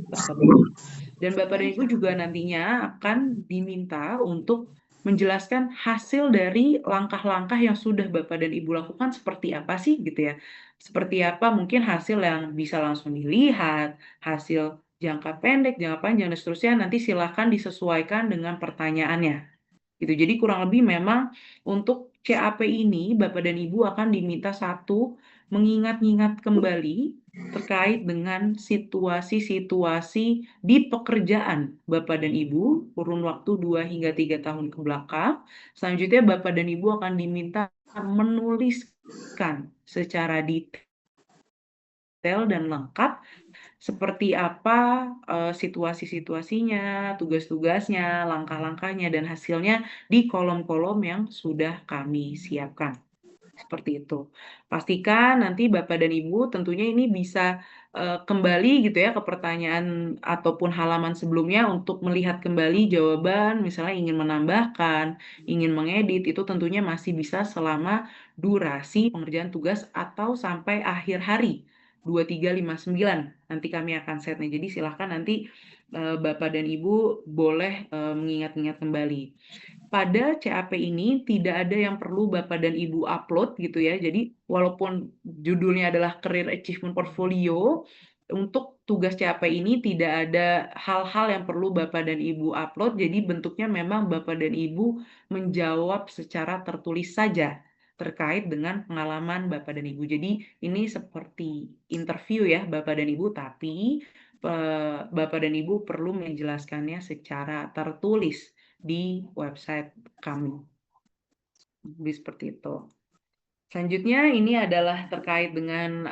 tersebut. Dan Bapak dan Ibu juga nantinya akan diminta untuk menjelaskan hasil dari langkah-langkah yang sudah Bapak dan Ibu lakukan seperti apa sih gitu ya. Seperti apa mungkin hasil yang bisa langsung dilihat, hasil jangka pendek, jangka panjang, dan seterusnya nanti silakan disesuaikan dengan pertanyaannya. Gitu. Jadi kurang lebih memang untuk CAP ini Bapak dan Ibu akan diminta satu mengingat-ingat kembali terkait dengan situasi-situasi di pekerjaan Bapak dan Ibu, kurun waktu 2 hingga 3 tahun ke belakang. Selanjutnya Bapak dan Ibu akan diminta menuliskan secara detail dan lengkap seperti apa situasi-situasinya, tugas-tugasnya, langkah-langkahnya, dan hasilnya di kolom-kolom yang sudah kami siapkan. Seperti itu. Pastikan nanti Bapak dan Ibu tentunya ini bisa kembali gitu ya ke pertanyaan ataupun halaman sebelumnya untuk melihat kembali jawaban, misalnya ingin menambahkan, ingin mengedit, itu tentunya masih bisa selama durasi pengerjaan tugas atau sampai akhir hari 2359. Nanti kami akan setnya. Jadi silahkan nanti Bapak dan Ibu boleh mengingat-ingat kembali. Pada CAP ini tidak ada yang perlu Bapak dan Ibu upload gitu ya. Jadi walaupun judulnya adalah Career Achievement Portfolio, untuk tugas CAP ini tidak ada hal-hal yang perlu Bapak dan Ibu upload. Jadi bentuknya memang Bapak dan Ibu menjawab secara tertulis saja terkait dengan pengalaman Bapak dan Ibu. Jadi ini seperti interview ya Bapak dan Ibu, tapi Bapak dan Ibu perlu menjelaskannya secara tertulis di website kami. Jadi seperti itu. Selanjutnya ini adalah terkait dengan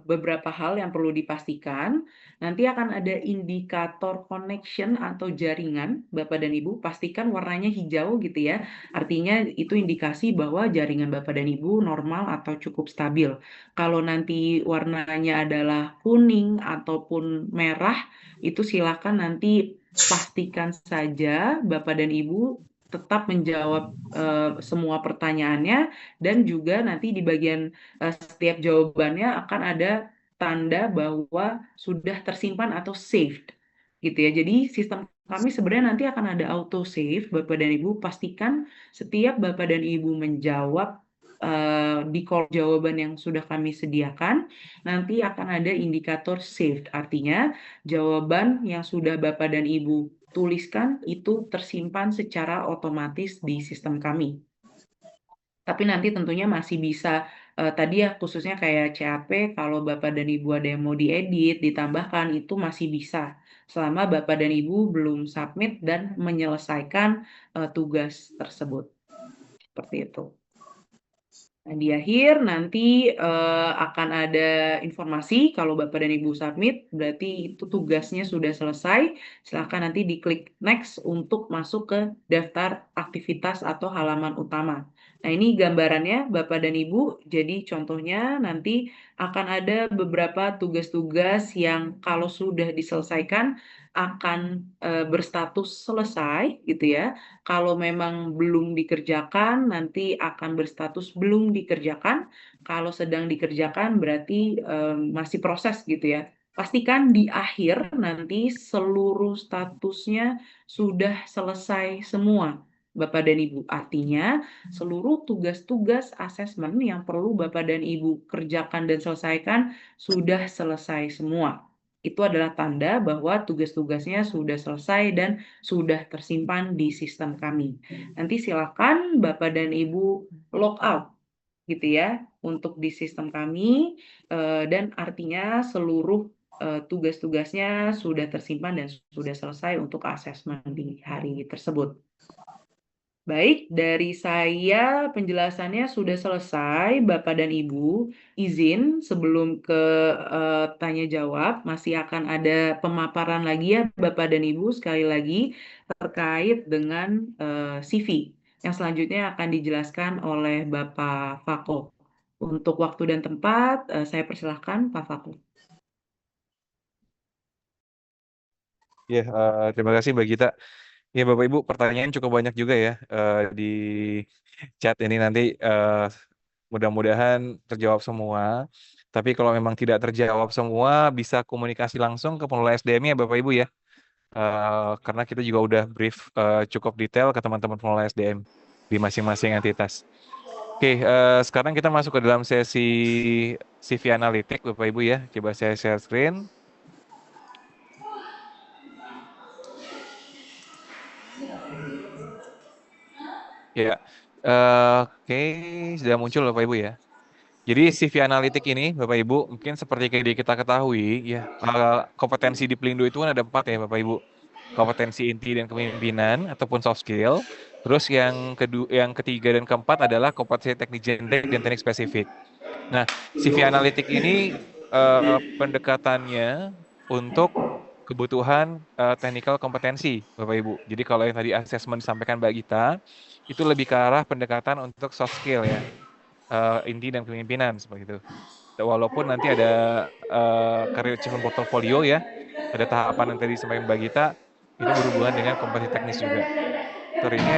beberapa hal yang perlu dipastikan. Nanti akan ada indikator connection atau jaringan, Bapak dan Ibu. Pastikan warnanya hijau gitu ya. Artinya itu indikasi bahwa jaringan Bapak dan Ibu normal atau cukup stabil. Kalau nanti warnanya adalah kuning ataupun merah, itu silakan nanti pastikan saja Bapak dan Ibu tetap menjawab semua pertanyaannya, dan juga nanti di bagian setiap jawabannya akan ada tanda bahwa sudah tersimpan atau saved gitu ya. Jadi sistem kami sebenarnya nanti akan ada auto save. Bapak dan Ibu pastikan setiap Bapak dan Ibu menjawab di kolom jawaban yang sudah kami sediakan, nanti akan ada indikator saved. Artinya jawaban yang sudah Bapak dan Ibu tuliskan itu tersimpan secara otomatis di sistem kami. Tapi nanti tentunya masih bisa tadi ya khususnya kayak CAP, kalau Bapak dan Ibu ada yang mau diedit, ditambahkan, itu masih bisa selama Bapak dan Ibu belum submit dan menyelesaikan tugas tersebut. Seperti itu. Nah, di akhir nanti akan ada informasi kalau Bapak dan Ibu submit, berarti itu tugasnya sudah selesai. Silakan nanti diklik next untuk masuk ke daftar aktivitas atau halaman utama. Nah, ini gambarannya Bapak dan Ibu. Jadi contohnya nanti akan ada beberapa tugas-tugas yang kalau sudah diselesaikan akan berstatus selesai gitu ya. Kalau memang belum dikerjakan, nanti akan berstatus belum dikerjakan. Kalau sedang dikerjakan, berarti masih proses gitu ya. Pastikan di akhir nanti seluruh statusnya sudah selesai semua, Bapak dan Ibu. Artinya, seluruh tugas-tugas asesmen yang perlu Bapak dan Ibu kerjakan dan selesaikan sudah selesai semua. Itu adalah tanda bahwa tugas-tugasnya sudah selesai dan sudah tersimpan di sistem kami. Nanti silakan Bapak dan Ibu log out gitu ya untuk di sistem kami, dan artinya seluruh tugas-tugasnya sudah tersimpan dan sudah selesai untuk asesmen di hari tersebut. Baik, dari saya penjelasannya sudah selesai, Bapak dan Ibu. Izin sebelum ke tanya jawab, masih akan ada pemaparan lagi ya Bapak dan Ibu sekali lagi terkait dengan CV. Yang selanjutnya akan dijelaskan oleh Bapak Fako. Untuk waktu dan tempat, saya persilahkan Pak Fako. Ya, terima kasih Mbak Gita. Ya Bapak Ibu, pertanyaan cukup banyak juga ya di chat ini nanti mudah-mudahan terjawab semua. Tapi kalau memang tidak terjawab semua, bisa komunikasi langsung ke pengelola SDM ya Bapak Ibu ya. Karena kita juga udah brief cukup detail ke teman-teman pengelola SDM di masing-masing entitas. Oke, sekarang kita masuk ke dalam sesi CV analitik Bapak Ibu ya. Coba saya share screen. Ya, oke, sudah muncul Bapak Ibu ya. Jadi CV analitik ini, Bapak Ibu, mungkin seperti kita ketahui, ya kompetensi di Pelindo itu kan ada 4 ya, Bapak Ibu. Kompetensi inti dan kepemimpinan ataupun soft skill. Terus yang ketiga dan keempat adalah kompetensi teknik jendek dan teknik spesifik. Nah, CV analitik ini pendekatannya untuk kebutuhan technical kompetensi, Bapak Ibu. Jadi kalau yang tadi assessment disampaikan Mbak Gita, itu lebih ke arah pendekatan untuk soft skill ya, inti dan kepemimpinan seperti itu. Walaupun nanti ada career achievement portfolio ya, ada tahapan yang tadi disampaikan Mbak Gita, itu berhubungan dengan kompetensi teknis juga. Sorry, ini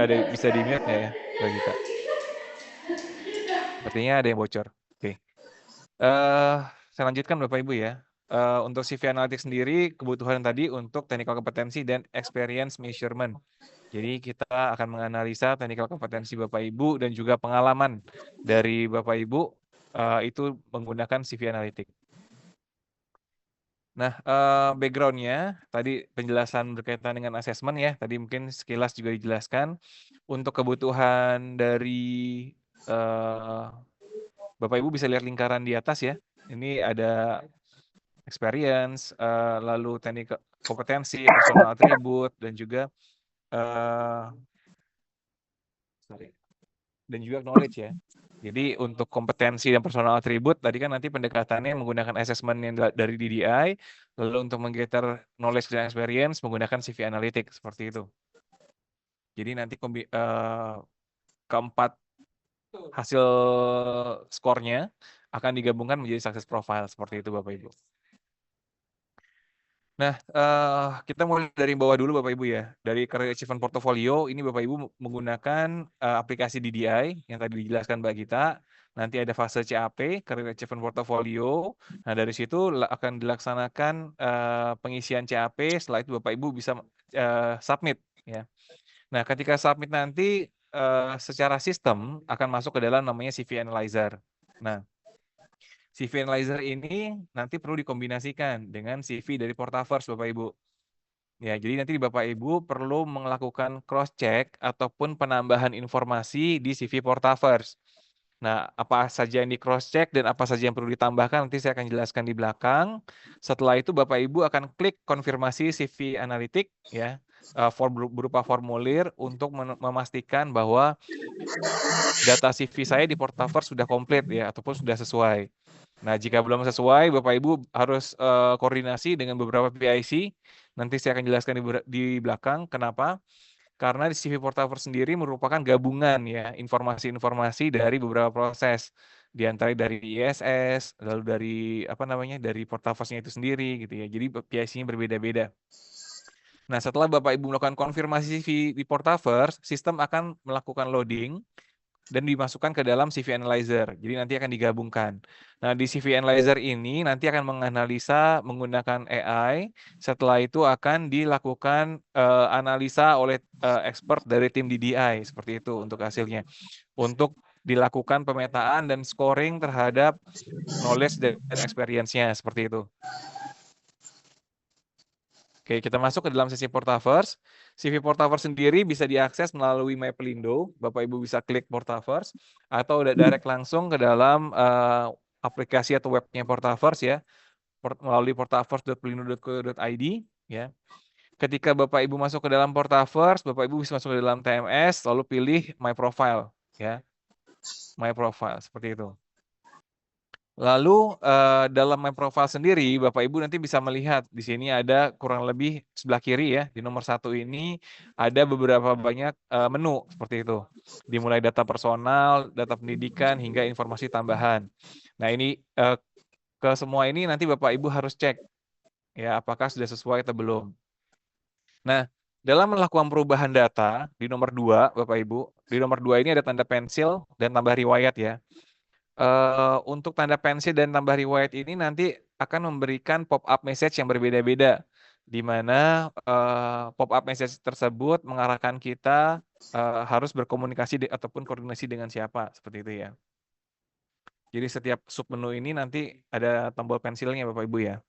ada bisa di-mute nggak ya, Mbak Gita? Sepertinya ada yang bocor. Oke. Saya lanjutkan Bapak Ibu ya. Untuk CV Analytics sendiri, kebutuhan tadi untuk technical kompetensi dan experience measurement. Jadi kita akan menganalisa technical kompetensi Bapak Ibu dan juga pengalaman dari Bapak Ibu itu menggunakan CV Analytics. Nah, background-nya tadi penjelasan berkaitan dengan assessment ya. Tadi mungkin sekilas juga dijelaskan. Untuk kebutuhan dari Bapak Ibu bisa lihat lingkaran di atas ya. Ini ada experience, lalu teknik kompetensi, personal attribute, dan juga knowledge ya. Jadi untuk kompetensi dan personal attribute tadi kan nanti pendekatannya menggunakan assessment yang dari DDI, lalu untuk menggather knowledge dan experience menggunakan CV Analytics seperti itu. Jadi nanti keempat hasil skornya akan digabungkan menjadi success profile seperti itu Bapak Ibu. Nah, kita mulai dari bawah dulu Bapak Ibu ya. Dari Career Achievement Portfolio, ini Bapak Ibu menggunakan aplikasi DDI yang tadi dijelaskan Mbak Gita. Nanti ada fase CAP, Career Achievement Portfolio. Nah, dari situ akan dilaksanakan pengisian CAP, setelah itu Bapak Ibu bisa submit. Ya. Nah, ketika submit nanti, secara sistem akan masuk ke dalam namanya CV Analyzer. Nah, CV Analyzer ini nanti perlu dikombinasikan dengan CV dari Portaverse Bapak Ibu. Ya, jadi nanti Bapak Ibu perlu melakukan cross check ataupun penambahan informasi di CV Portaverse. Nah, apa saja yang di cross check dan apa saja yang perlu ditambahkan nanti saya akan jelaskan di belakang. Setelah itu Bapak Ibu akan klik konfirmasi CV analitik ya, berupa formulir untuk memastikan bahwa data CV saya di Portaverse sudah komplit ya ataupun sudah sesuai. Nah, jika belum sesuai, Bapak Ibu harus koordinasi dengan beberapa PIC. Nanti saya akan jelaskan di belakang kenapa. Karena di CV Portaverse sendiri merupakan gabungan ya informasi-informasi dari beberapa proses. Di antara dari ISS, lalu dari dari Portaverse-nya itu sendiri gitu ya. Jadi PIC-nya berbeda-beda. Nah, setelah Bapak Ibu melakukan konfirmasi CV di Portaverse, sistem akan melakukan loading dan dimasukkan ke dalam CV Analyzer. Jadi nanti akan digabungkan. Nah, di CV Analyzer ini nanti akan menganalisa menggunakan AI. Setelah itu akan dilakukan analisa oleh expert dari tim DDI. Seperti itu untuk hasilnya. Untuk dilakukan pemetaan dan scoring terhadap knowledge dan experience-nya. Seperti itu. Oke, kita masuk ke dalam sesi Portaverse. CV Portaverse sendiri bisa diakses melalui My Pelindo. Bapak Ibu bisa klik Portaverse atau direct langsung ke dalam aplikasi atau webnya Portaverse ya, melalui portaverse.pelindo.co.id ya. Ketika Bapak Ibu masuk ke dalam Portaverse, Bapak Ibu bisa masuk ke dalam TMS lalu pilih My Profile ya. My Profile seperti itu. Lalu dalam My Profile sendiri, Bapak Ibu nanti bisa melihat di sini ada kurang lebih sebelah kiri ya, di nomor 1 ini ada beberapa banyak menu seperti itu. Dimulai data personal, data pendidikan, hingga informasi tambahan. Nah ini ke semua ini nanti Bapak Ibu harus cek ya apakah sudah sesuai atau belum. Nah, dalam melakukan perubahan data di nomor 2, Bapak Ibu, di nomor 2 ini ada tanda pensil dan tambah riwayat ya. Untuk tanda pensil dan tambah riwayat ini nanti akan memberikan pop-up message yang berbeda-beda, di mana pop-up message tersebut mengarahkan kita harus berkomunikasi ataupun koordinasi dengan siapa, seperti itu ya. Jadi setiap submenu ini nanti ada tombol pensilnya Bapak Ibu ya.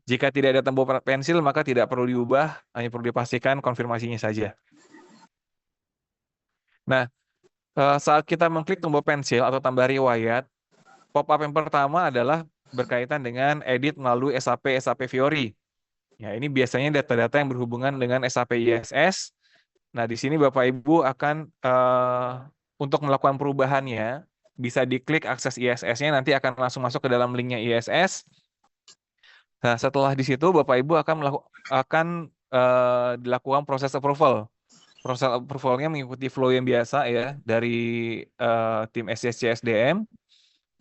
Jika tidak ada tombol pensil maka tidak perlu diubah, hanya perlu dipastikan konfirmasinya saja. Nah, Saat kita mengklik tombol pensil atau tambah riwayat, pop-up yang pertama adalah berkaitan dengan edit melalui SAP Fiori. Ya, ini biasanya data-data yang berhubungan dengan SAP ISS. Nah, di sini Bapak Ibu akan untuk melakukan perubahannya, bisa diklik akses ISS-nya, nanti akan langsung masuk ke dalam linknya ISS. Nah, setelah di situ Bapak Ibu akan dilakukan proses approval. Proses approval-nya mengikuti flow yang biasa ya dari tim SSC SDM.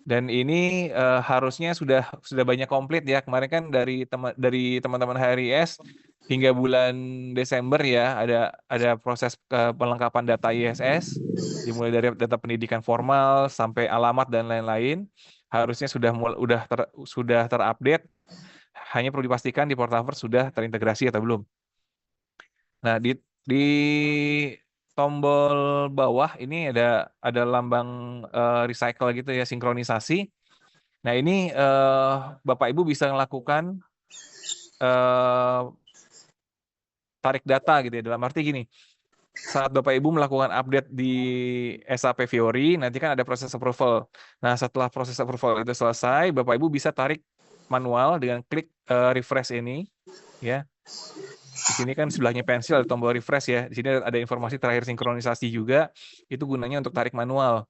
Dan ini harusnya sudah banyak komplit ya. Kemarin kan dari teman-teman HRIS hingga bulan Desember ya ada proses pelengkapan data ISS, dimulai dari data pendidikan formal sampai alamat dan lain-lain. Harusnya sudah terupdate. Hanya perlu dipastikan di Portaverse sudah terintegrasi atau belum. Nah, di tombol bawah ini ada lambang recycle gitu ya, sinkronisasi. Nah, ini Bapak Ibu bisa melakukan tarik data gitu ya. Dalam arti gini, saat Bapak Ibu melakukan update di SAP Fiori, nanti kan ada proses approval. Nah, setelah proses approval itu selesai, Bapak Ibu bisa tarik manual dengan klik refresh ini ya. Di sini kan sebelahnya pensil ada tombol refresh ya. Di sini ada informasi terakhir sinkronisasi juga. Itu gunanya untuk tarik manual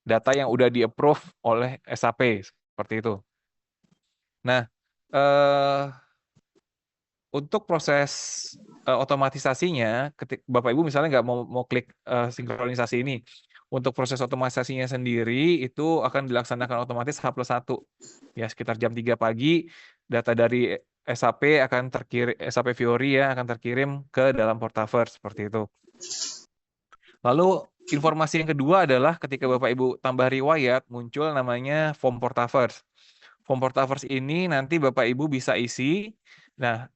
data yang udah di-approve oleh SAP seperti itu. Nah, untuk proses otomatisasinya, ketika Bapak Ibu misalnya nggak mau klik sinkronisasi ini, untuk proses otomatisasinya sendiri itu akan dilaksanakan otomatis H+1. Ya, sekitar jam 3 pagi, data dari SAP akan terkirim, SAP Fiori ya, akan terkirim ke dalam Portaverse, seperti itu. Lalu, informasi yang kedua adalah ketika Bapak Ibu tambah riwayat, muncul namanya form Portaverse. Form Portaverse ini nanti Bapak Ibu bisa isi. Nah,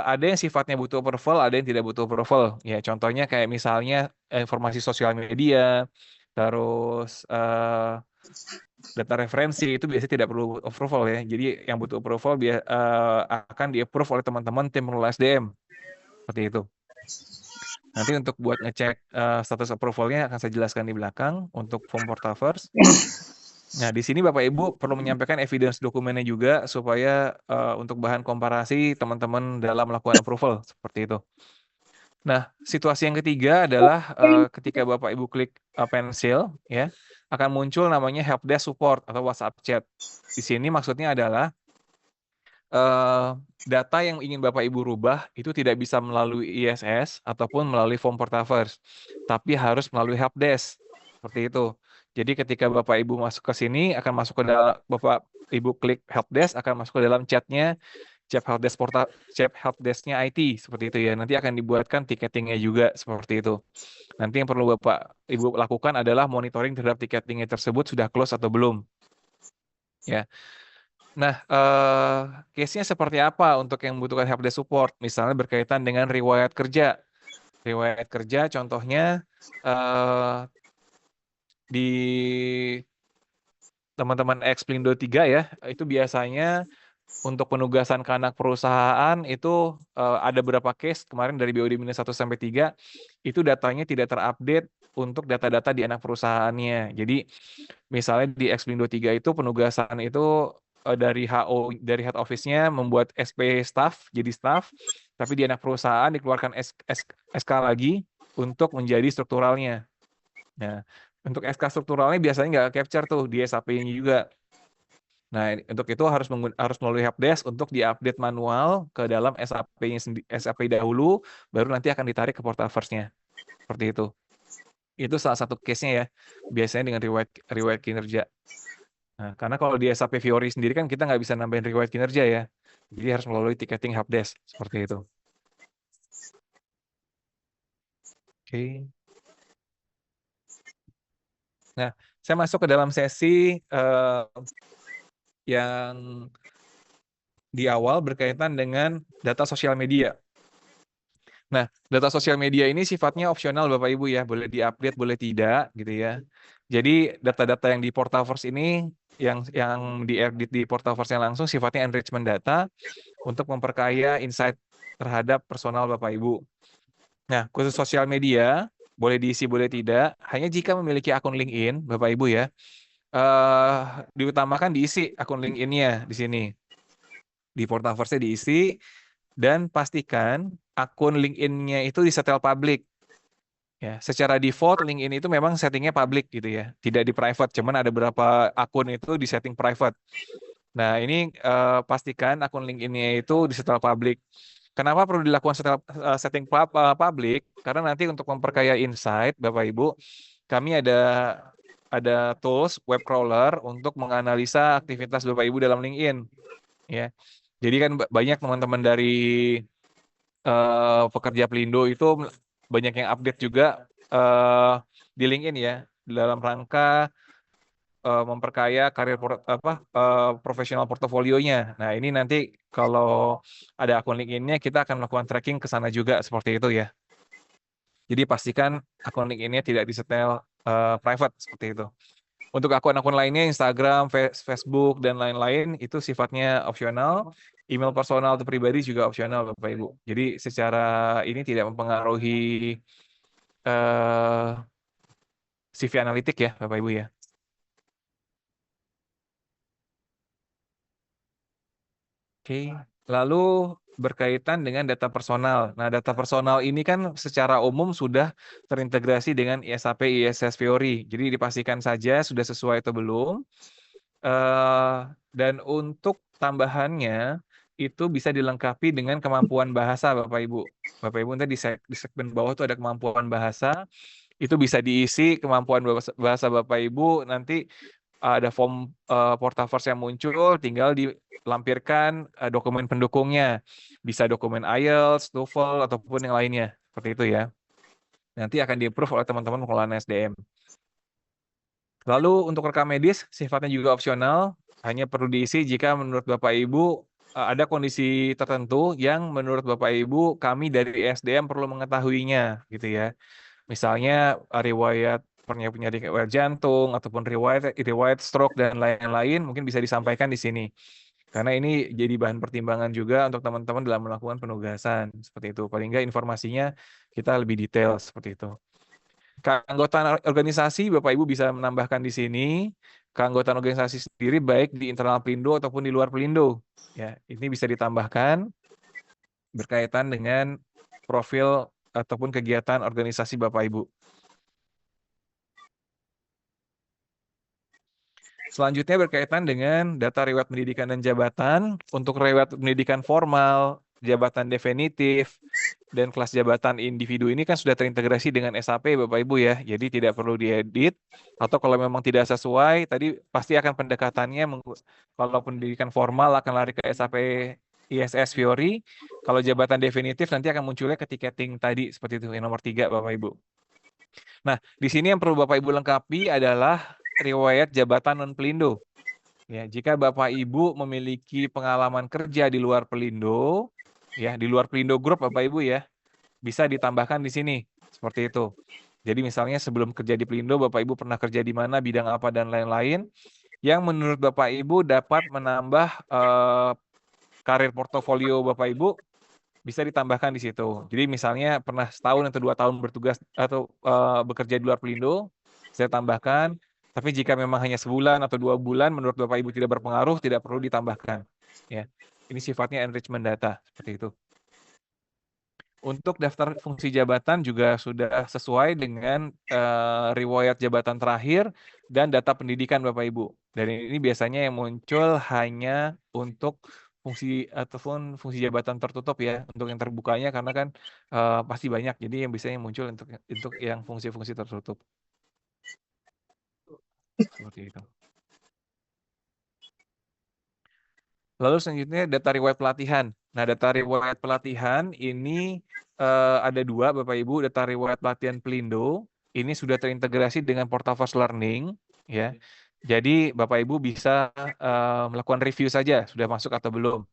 ada yang sifatnya butuh approval, ada yang tidak butuh approval. Ya, contohnya kayak misalnya informasi sosial media, terus data referensi itu biasanya tidak perlu approval ya. Jadi yang butuh approval akan di-approve oleh teman-teman tim pengelola SDM. Seperti itu. Nanti untuk buat ngecek status approval-nya akan saya jelaskan di belakang untuk form Portaverse. Nah, di sini Bapak Ibu perlu menyampaikan evidence dokumennya juga supaya untuk bahan komparasi teman-teman dalam melakukan approval seperti itu. Nah, situasi yang ketiga adalah ketika Bapak Ibu klik pensil ya, akan muncul namanya helpdesk support atau WhatsApp chat. Di sini maksudnya adalah data yang ingin Bapak Ibu rubah itu tidak bisa melalui ISS ataupun melalui form Portaverse, tapi harus melalui helpdesk. Seperti itu. Jadi ketika Bapak Ibu masuk ke sini, akan masuk ke dalam, Bapak Ibu klik helpdesk, akan masuk ke dalam chatnya, chat helpdesk-nya IT, seperti itu ya. Nanti akan dibuatkan tiketingnya juga, seperti itu. Nanti yang perlu Bapak Ibu lakukan adalah monitoring terhadap tiketingnya tersebut sudah close atau belum. Ya. Nah, case-nya seperti apa untuk yang membutuhkan helpdesk support? Misalnya berkaitan dengan riwayat kerja. Riwayat kerja contohnya di teman-teman Explindo 3 ya, itu biasanya untuk penugasan ke anak perusahaan itu ada beberapa case kemarin dari BOD-1 sampai 3 itu datanya tidak terupdate untuk data-data di anak perusahaannya. Jadi misalnya di Explindo 3 itu penugasan itu dari HO dari head office-nya membuat SP staff jadi staff, tapi di anak perusahaan dikeluarkan SK lagi untuk menjadi strukturalnya. Nah, untuk SK strukturalnya biasanya nggak capture tuh di SAP-nya juga. Nah, untuk itu harus melalui helpdesk untuk diupdate manual ke dalam SAP-nya SAP dahulu, baru nanti akan ditarik ke Portaverse-nya. Seperti itu. Itu salah satu case-nya ya. Biasanya dengan riwayat kinerja. Nah, karena kalau di SAP Fiori sendiri kan kita nggak bisa nambahin riwayat kinerja ya. Jadi harus melalui ticketing helpdesk. Seperti itu. Oke. Nah, saya masuk ke dalam sesi yang di awal berkaitan dengan data sosial media. Nah, data sosial media ini sifatnya opsional Bapak Ibu ya, boleh diupdate, boleh tidak gitu ya. Jadi data-data yang di Portaverse ini yang diedit di Portaverse yang langsung sifatnya enrichment data untuk memperkaya insight terhadap personal Bapak Ibu. Nah, khusus sosial media, boleh diisi, boleh tidak. Hanya jika memiliki akun LinkedIn, Bapak Ibu ya, diutamakan diisi akun LinkedIn-nya di sini. Di Portaverse diisi, dan pastikan akun LinkedIn-nya itu disetel public. Ya, secara default LinkedIn itu memang settingnya public gitu ya, tidak di private. Cuman ada beberapa akun itu di setting private. Nah, ini pastikan akun LinkedIn-nya itu disetel public. Kenapa perlu dilakukan setting public? Karena nanti untuk memperkaya insight, Bapak Ibu, kami ada tools web crawler untuk menganalisa aktivitas Bapak Ibu dalam LinkedIn. Ya, jadi kan banyak teman-teman dari pekerja Pelindo itu banyak yang update juga di LinkedIn ya, dalam rangka memperkaya karir profesional portofolionya. Nah, ini nanti kalau ada akun LinkedIn-nya, kita akan melakukan tracking ke sana juga seperti itu ya. Jadi pastikan akun LinkedIn-nya tidak disetel private seperti itu. Untuk akun-akun lainnya, Instagram, Facebook, dan lain-lain, itu sifatnya opsional. Email personal atau pribadi juga opsional, Bapak Ibu. Jadi secara ini tidak mempengaruhi CV analitik ya, Bapak Ibu ya. Oke, lalu berkaitan dengan data personal. Nah, data personal ini kan secara umum sudah terintegrasi dengan SAP ISS Fiori. Jadi dipastikan saja sudah sesuai atau belum. Dan untuk tambahannya itu bisa dilengkapi dengan kemampuan bahasa, Bapak Ibu. Bapak Ibu nanti di segmen bawah itu ada kemampuan bahasa. Itu bisa diisi kemampuan bahasa Bapak Ibu, nanti ada form Portaverse yang muncul, tinggal dilampirkan dokumen pendukungnya. Bisa dokumen IELTS, TOEFL, ataupun yang lainnya. Seperti itu ya. Nanti akan di-approve oleh teman-teman pengelola SDM. Lalu untuk rekam medis, sifatnya juga opsional. Hanya perlu diisi jika menurut Bapak Ibu ada kondisi tertentu yang menurut Bapak Ibu kami dari SDM perlu mengetahuinya, gitu ya. Misalnya riwayat punya riwayat jantung ataupun riwayat stroke dan lain-lain mungkin bisa disampaikan di sini. Karena ini jadi bahan pertimbangan juga untuk teman-teman dalam melakukan penugasan seperti itu. Paling nggak informasinya kita lebih detail seperti itu. Keanggotaan organisasi Bapak Ibu bisa menambahkan di sini. Keanggotaan organisasi sendiri baik di internal Pelindo ataupun di luar Pelindo. Ya, ini bisa ditambahkan berkaitan dengan profil ataupun kegiatan organisasi Bapak Ibu. Selanjutnya berkaitan dengan data riwayat pendidikan dan jabatan. Untuk riwayat pendidikan formal, jabatan definitif, dan kelas jabatan individu ini kan sudah terintegrasi dengan SAP Bapak Ibu ya. Jadi tidak perlu diedit. Atau kalau memang tidak sesuai, tadi pasti akan pendekatannya, kalau pendidikan formal akan lari ke SAP ISS Fiori. Kalau jabatan definitif nanti akan munculnya ke tiketing tadi, seperti itu, yang nomor 3 Bapak Ibu. Nah, di sini yang perlu Bapak Ibu lengkapi adalah riwayat jabatan non-Pelindo. Ya, jika Bapak Ibu memiliki pengalaman kerja di luar Pelindo, ya, di luar Pelindo Group Bapak Ibu ya, bisa ditambahkan di sini. Seperti itu. Jadi misalnya sebelum kerja di Pelindo, Bapak Ibu pernah kerja di mana, bidang apa, dan lain-lain, yang menurut Bapak Ibu dapat menambah karir portofolio Bapak Ibu, bisa ditambahkan di situ. Jadi misalnya pernah setahun atau 2 tahun bertugas atau bekerja di luar Pelindo, saya tambahkan. Tapi jika memang hanya sebulan atau 2 bulan, menurut Bapak Ibu tidak berpengaruh, tidak perlu ditambahkan. Ya, ini sifatnya enrichment data seperti itu. Untuk daftar fungsi jabatan juga sudah sesuai dengan riwayat jabatan terakhir dan data pendidikan Bapak Ibu. Dan ini biasanya yang muncul hanya untuk fungsi ataupun fungsi jabatan tertutup ya. Untuk yang terbukanya karena kan pasti banyak. Jadi yang biasanya muncul untuk yang fungsi-fungsi tertutup. Seperti itu. Lalu selanjutnya data riwayat pelatihan. Nah, data riwayat pelatihan ini ada 2 Bapak Ibu, data riwayat pelatihan Pelindo. Ini sudah terintegrasi dengan Portaverse Learning ya. Jadi Bapak Ibu bisa melakukan review saja sudah masuk atau belum.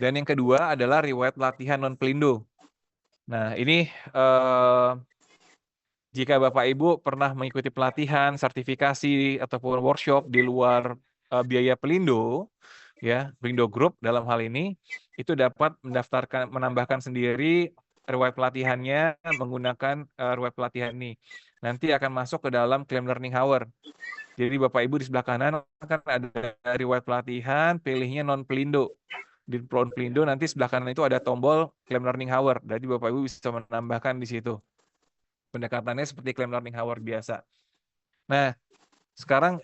Dan yang kedua adalah riwayat pelatihan non Pelindo. Nah, ini jika Bapak Ibu pernah mengikuti pelatihan, sertifikasi ataupun workshop di luar biaya Pelindo, ya, Pelindo Group dalam hal ini, itu dapat menambahkan sendiri riwayat pelatihannya menggunakan riwayat pelatihan ini. Nanti akan masuk ke dalam claim learning hour. Jadi Bapak Ibu di sebelah kanan kan ada riwayat pelatihan, pilihnya non pelindo. Di non pelindo nanti sebelah kanan itu ada tombol claim learning hour. Jadi Bapak Ibu bisa menambahkan di situ. Pendekatannya seperti claim learning hour biasa. Nah, sekarang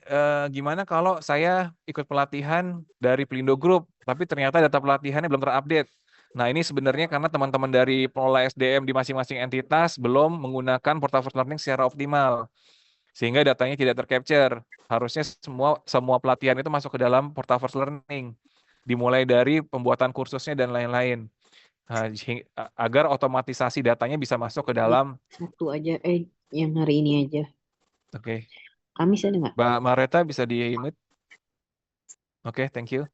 gimana kalau saya ikut pelatihan dari Pelindo Group, tapi ternyata data pelatihannya belum terupdate. Nah, ini sebenarnya karena teman-teman dari pengelola SDM di masing-masing entitas belum menggunakan Portaverse Learning secara optimal, sehingga datanya tidak tercapture. Harusnya semua pelatihan itu masuk ke dalam Portaverse Learning, dimulai dari pembuatan kursusnya dan lain-lain. Nah, agar otomatisasi datanya bisa masuk ke dalam. Satu aja, yang hari ini aja. Oke. Kamis ada nggak? Mbak Mareta bisa di-mute? Oke, thank you.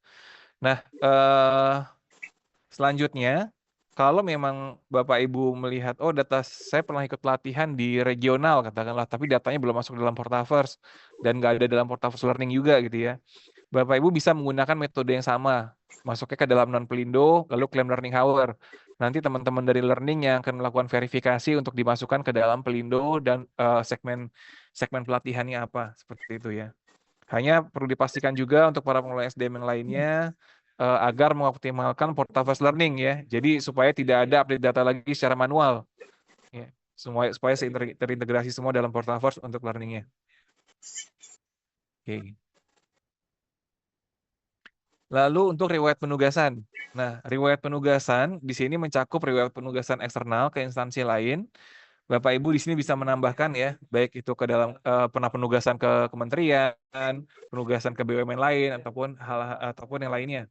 Nah, selanjutnya, kalau memang Bapak Ibu melihat, oh data saya pernah ikut pelatihan di regional katakanlah, tapi datanya belum masuk dalam Portaverse dan nggak ada dalam Portaverse Learning juga gitu ya. Bapak Ibu bisa menggunakan metode yang sama, masuknya ke dalam non Pelindo, lalu claim learning hour. Nanti teman-teman dari learning yang akan melakukan verifikasi untuk dimasukkan ke dalam Pelindo dan segmen pelatihannya apa, seperti itu ya. Hanya perlu dipastikan juga untuk para pengelola SDM yang lainnya agar mengoptimalkan Portaverse Learning ya. Jadi supaya tidak ada update data lagi secara manual. Ya. Supaya terintegrasi semua dalam Portaverse untuk learning-nya. Oke. Lalu untuk riwayat penugasan. Nah, riwayat penugasan di sini mencakup riwayat penugasan eksternal ke instansi lain. Bapak Ibu di sini bisa menambahkan ya, baik itu ke dalam pernah penugasan ke kementerian, penugasan ke BUMN lain ataupun yang lainnya.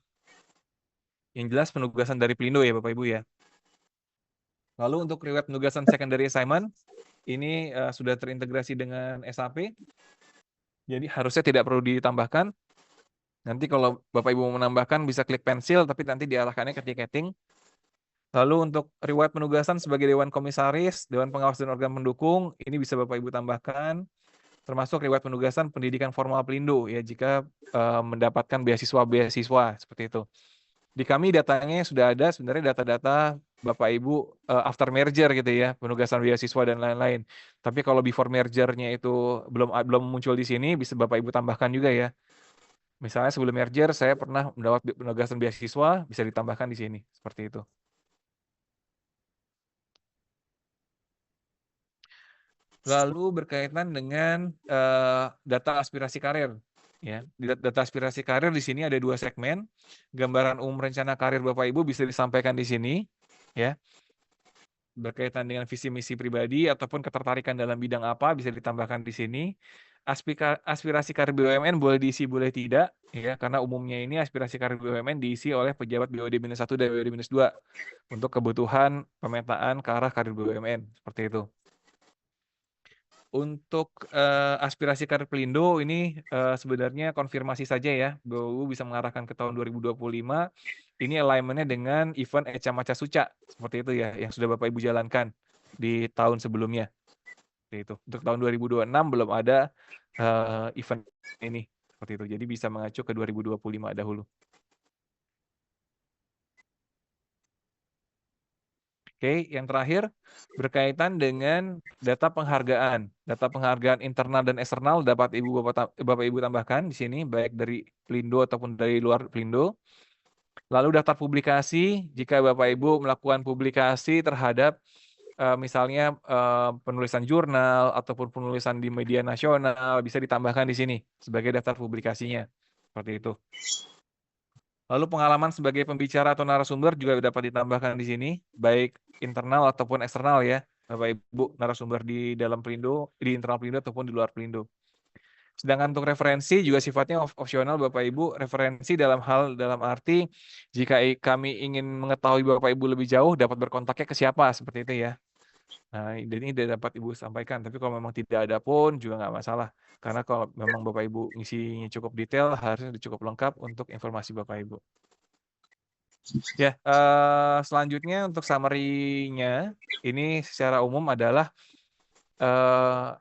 Yang jelas penugasan dari Pelindo ya Bapak Ibu ya. Lalu untuk riwayat penugasan secondary assignment ini sudah terintegrasi dengan SAP. Jadi harusnya tidak perlu ditambahkan. Nanti kalau Bapak Ibu mau menambahkan bisa klik pensil tapi nanti diarahkannya ke tiketing. Lalu untuk riwayat penugasan sebagai Dewan Komisaris, Dewan Pengawas dan organ pendukung, ini bisa Bapak Ibu tambahkan, termasuk riwayat penugasan pendidikan formal Pelindo, ya jika mendapatkan beasiswa seperti itu. Di kami datanya sudah ada sebenarnya data-data Bapak Ibu after merger gitu ya, penugasan beasiswa dan lain-lain. Tapi kalau before mergernya itu belum muncul di sini, bisa Bapak Ibu tambahkan juga ya. Misalnya sebelum merger saya pernah mendapat penugasan beasiswa, bisa ditambahkan di sini, seperti itu. Lalu berkaitan dengan data aspirasi karir, ya. Data aspirasi karir di sini ada 2 segmen. Gambaran umum rencana karir Bapak Ibu bisa disampaikan di sini, ya. Berkaitan dengan visi misi pribadi ataupun ketertarikan dalam bidang apa bisa ditambahkan di sini. Aspirasi karir BUMN boleh diisi boleh tidak, ya. Karena umumnya ini aspirasi karir BUMN diisi oleh pejabat BOD-1 dan BOD-2 untuk kebutuhan pemetaan ke arah karir BUMN, seperti itu. Untuk aspirasi karir Pelindo ini sebenarnya konfirmasi saja ya, Bapak bisa mengarahkan ke tahun 2025. Ini alignment-nya dengan event Eca Maca Suca seperti itu ya, yang sudah Bapak Ibu jalankan di tahun sebelumnya. Seperti itu. Untuk tahun 2026 belum ada event ini seperti itu. Jadi bisa mengacu ke 2025 dahulu. Oke, yang terakhir berkaitan dengan data penghargaan. Data penghargaan internal dan eksternal dapat Bapak Ibu tambahkan di sini, baik dari Pelindo ataupun dari luar Pelindo. Lalu daftar publikasi, jika Bapak Ibu melakukan publikasi terhadap misalnya penulisan jurnal ataupun penulisan di media nasional, bisa ditambahkan di sini sebagai daftar publikasinya. Seperti itu. Lalu pengalaman sebagai pembicara atau narasumber juga dapat ditambahkan di sini, baik internal ataupun eksternal ya, Bapak Ibu narasumber di dalam Pelindo, di internal Pelindo ataupun di luar Pelindo. Sedangkan untuk referensi juga sifatnya opsional Bapak Ibu, referensi dalam arti jika kami ingin mengetahui Bapak Ibu lebih jauh dapat berkontaknya ke siapa seperti itu ya. Nah, ini dapat Ibu sampaikan, tapi kalau memang tidak ada pun juga nggak masalah. Karena kalau memang Bapak Ibu ngisinya cukup detail, harusnya cukup lengkap untuk informasi Bapak Ibu. Ya, selanjutnya untuk summary-nya, ini secara umum adalah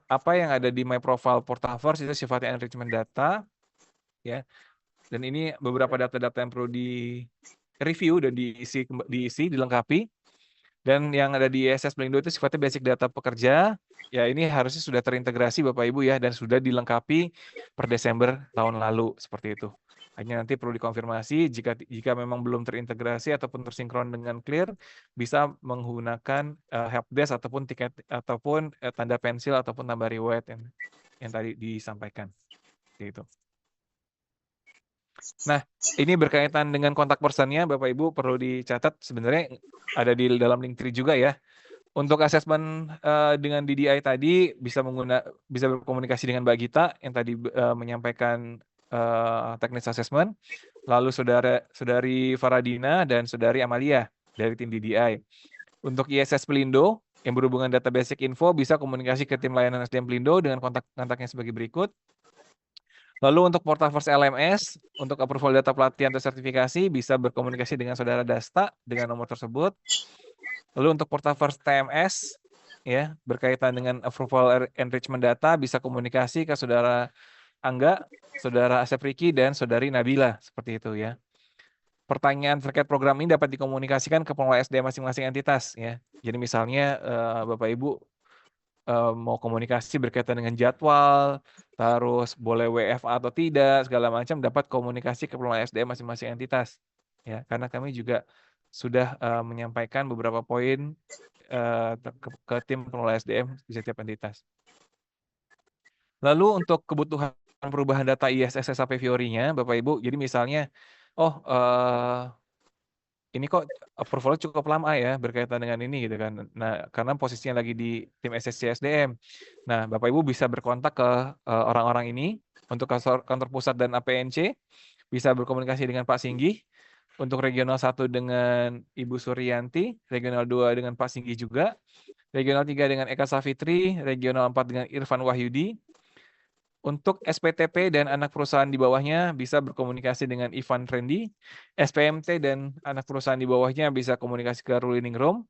apa yang ada di My Profile Portaverse itu sifatnya enrichment data, ya. Dan ini beberapa data-data yang perlu di review dan diisi, dilengkapi. Dan yang ada di ISS Belindo itu sifatnya basic data pekerja. Ya ini harusnya sudah terintegrasi Bapak Ibu ya, dan sudah dilengkapi per Desember tahun lalu seperti itu. Hanya nanti perlu dikonfirmasi jika memang belum terintegrasi ataupun tersinkron dengan Clear, bisa menggunakan helpdesk ataupun tiket ataupun tanda pensil ataupun tambah riwayat yang tadi disampaikan. Seperti itu. Nah, ini berkaitan dengan kontak personnya, Bapak Ibu perlu dicatat sebenarnya ada di dalam Linktree juga ya. Untuk asesmen dengan DDI tadi bisa berkomunikasi dengan Mbak Gita yang tadi menyampaikan teknis assessment, lalu saudari Faradina dan saudari Amalia dari tim DDI. Untuk ISS Pelindo yang berhubungan data basic info bisa komunikasi ke tim layanan SDM Pelindo dengan kontaknya sebagai berikut. Lalu untuk Portaverse LMS, untuk approval data pelatihan atau sertifikasi bisa berkomunikasi dengan saudara Dasta dengan nomor tersebut. Lalu untuk Portaverse TMS, ya berkaitan dengan approval enrichment data bisa komunikasi ke saudara Angga, saudara Asep Riki, dan saudari Nabila seperti itu ya. Pertanyaan terkait program ini dapat dikomunikasikan ke pengelola SDM masing-masing entitas ya. Jadi misalnya Bapak Ibu mau komunikasi berkaitan dengan jadwal, terus boleh WFA atau tidak, segala macam dapat komunikasi ke pengelola SDM masing-masing entitas. Ya, karena kami juga sudah menyampaikan beberapa poin ke tim pengelola SDM di setiap entitas. Lalu untuk kebutuhan perubahan data ISS SAP Fiori-nya, Bapak Ibu, jadi misalnya, ini kok approval cukup lama ya berkaitan dengan ini gitu kan. Nah, karena posisinya lagi di tim SSC SDM. Nah, Bapak Ibu bisa berkontak ke orang-orang ini untuk kantor pusat dan APNC, bisa berkomunikasi dengan Pak Singgih, untuk regional 1 dengan Ibu Suryanti, regional 2 dengan Pak Singgih juga, regional 3 dengan Eka Safitri, regional 4 dengan Irfan Wahyudi. Untuk SPTP dan anak perusahaan di bawahnya bisa berkomunikasi dengan Ivan Trendy. SPMT dan anak perusahaan di bawahnya bisa komunikasi ke Rulining Room.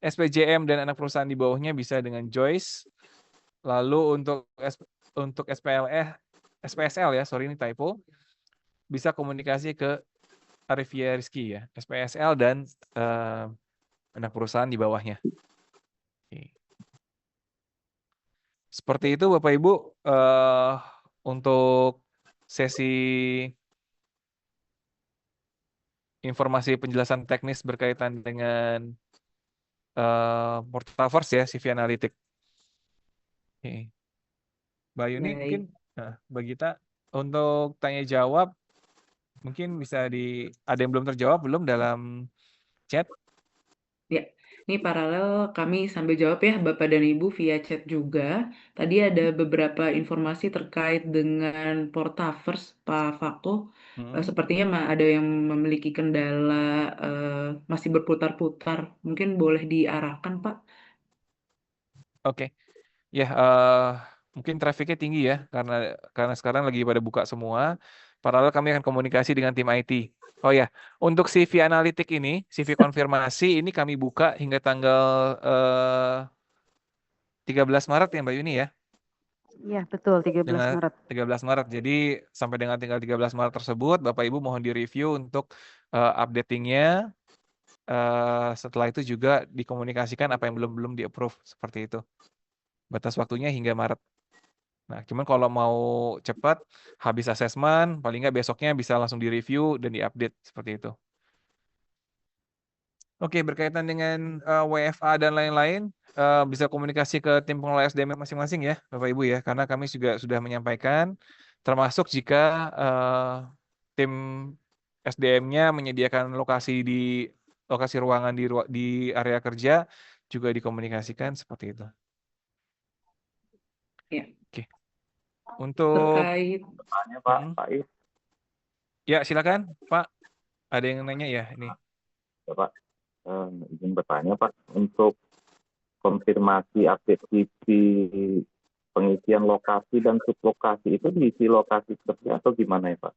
SPJM dan anak perusahaan di bawahnya bisa dengan Joyce. Lalu untuk SPSL ya, sorry ini typo, bisa komunikasi ke Arifia Rizky ya, SPSL dan anak perusahaan di bawahnya. Oke. Seperti itu Bapak Ibu untuk sesi informasi penjelasan teknis berkaitan dengan Portaverse ya, CV Analytic. Oke. Mbak Yuni mungkin, Mbak Gita, untuk tanya jawab mungkin bisa ada yang belum terjawab belum dalam chat? Ya, ini paralel kami sambil jawab ya Bapak dan Ibu via chat juga. Tadi ada beberapa informasi terkait dengan Portaverse, Pak Fako. Sepertinya ada yang memiliki kendala masih berputar-putar. Mungkin boleh diarahkan, Pak? Oke. Ya, mungkin trafficnya tinggi ya, karena sekarang lagi pada buka semua. Paralel kami akan komunikasi dengan tim IT. Oh ya, untuk CV analitik ini, CV konfirmasi ini kami buka hingga tanggal 13 Maret ya Mbak Yuni ya? Iya, betul, 13 Maret. 13 Maret. Jadi sampai dengan tanggal 13 Maret tersebut, Bapak Ibu mohon di-review untuk updating-nya. Setelah itu juga dikomunikasikan apa yang belum di-approve, seperti itu. Batas waktunya hingga Maret. Nah, cuman kalau mau cepat, habis asesmen, paling nggak besoknya bisa langsung di-review dan di-update, seperti itu. Oke, berkaitan dengan WFA dan lain-lain, bisa komunikasi ke tim pengelola SDM masing-masing ya, Bapak Ibu ya, karena kami juga sudah menyampaikan, termasuk jika tim SDM-nya menyediakan lokasi ruangan di area kerja, juga dikomunikasikan seperti itu. Ya. Oke. Untuk terkait Pertanyaan Pak Is. Ya, silakan, Pak. Ada yang nanya ya ini. Ya, Pak. Izin bertanya, Pak. Untuk konfirmasi update CV pengisian lokasi dan sublokasi itu diisi lokasi kerja atau gimana ya, Pak?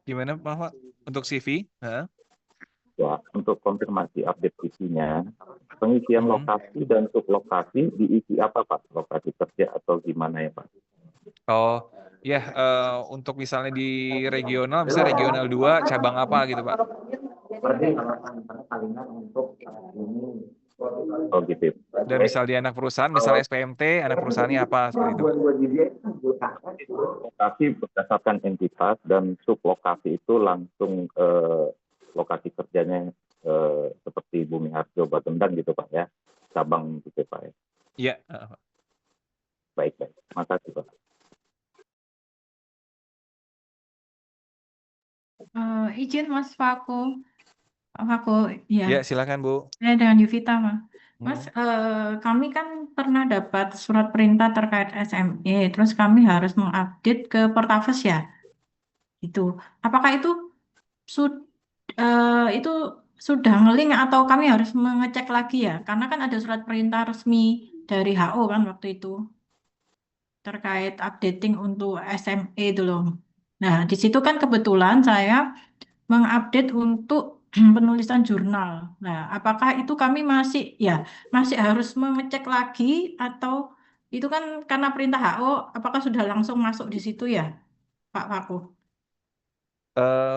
Gimana, Pak? Untuk CV? Ya, untuk konfirmasi update CV-nya, pengisian lokasi dan sublokasi diisi apa, Pak? Lokasi kerja atau gimana ya, Pak? Oh, Ya, untuk misalnya di regional, bisa regional 2 cabang apa gitu, Pak. Oh gitu. Dan misal di anak perusahaan, misalnya SPMT, anak perusahaannya apa, seperti itu, Pak. Lokasi berdasarkan entitas dan sublokasi itu langsung lokasi kerjanya seperti Bumi Harjo, Batendang gitu Pak ya, cabang gitu Pak ya. Iya, Baik. Makasih Pak. Izin Mas Faku, ya ya, silakan Bu. saya dengan Yuvita, Mas. Hmm. Kami kan pernah dapat surat perintah terkait SME, terus kami harus mengupdate ke Portafes ya, itu. Apakah sud- itu sudah ngeling atau kami harus mengecek lagi ya? Karena kan ada surat perintah resmi dari HO kan waktu itu terkait updating untuk SME itu loh. Nah, di situ kan kebetulan saya mengupdate untuk penulisan jurnal. Nah, apakah itu kami masih harus mengecek lagi atau itu kan karena perintah HO, apakah sudah langsung masuk di situ ya, Pak Faku?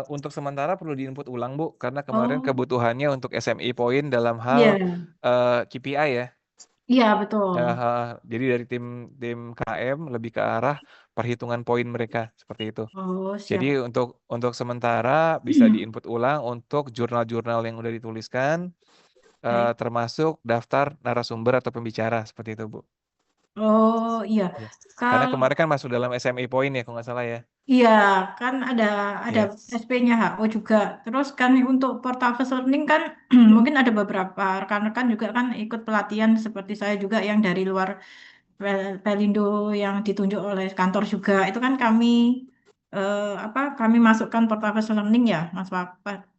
Untuk sementara perlu diinput ulang Bu, karena kemarin Oh, kebutuhannya untuk SME point dalam hal iya, KPI ya. iya betul. Jadi dari tim KM lebih ke arah perhitungan poin mereka seperti itu. Oh, Jadi siap. untuk sementara bisa diinput ulang untuk jurnal-jurnal yang udah dituliskan, Baik. termasuk daftar narasumber atau pembicara seperti itu Bu. Oh, iya. Ya. Karena Kalau kemarin kan masuk dalam SME point ya, kalau nggak salah ya. iya, kan ada Iya. SP-nya HO juga. Terus kan untuk Portafes Learning kan mungkin ada beberapa rekan-rekan juga kan ikut pelatihan seperti saya juga yang dari luar Pelindo yang ditunjuk oleh kantor juga. Itu kan kami masukkan Portafes Learning ya,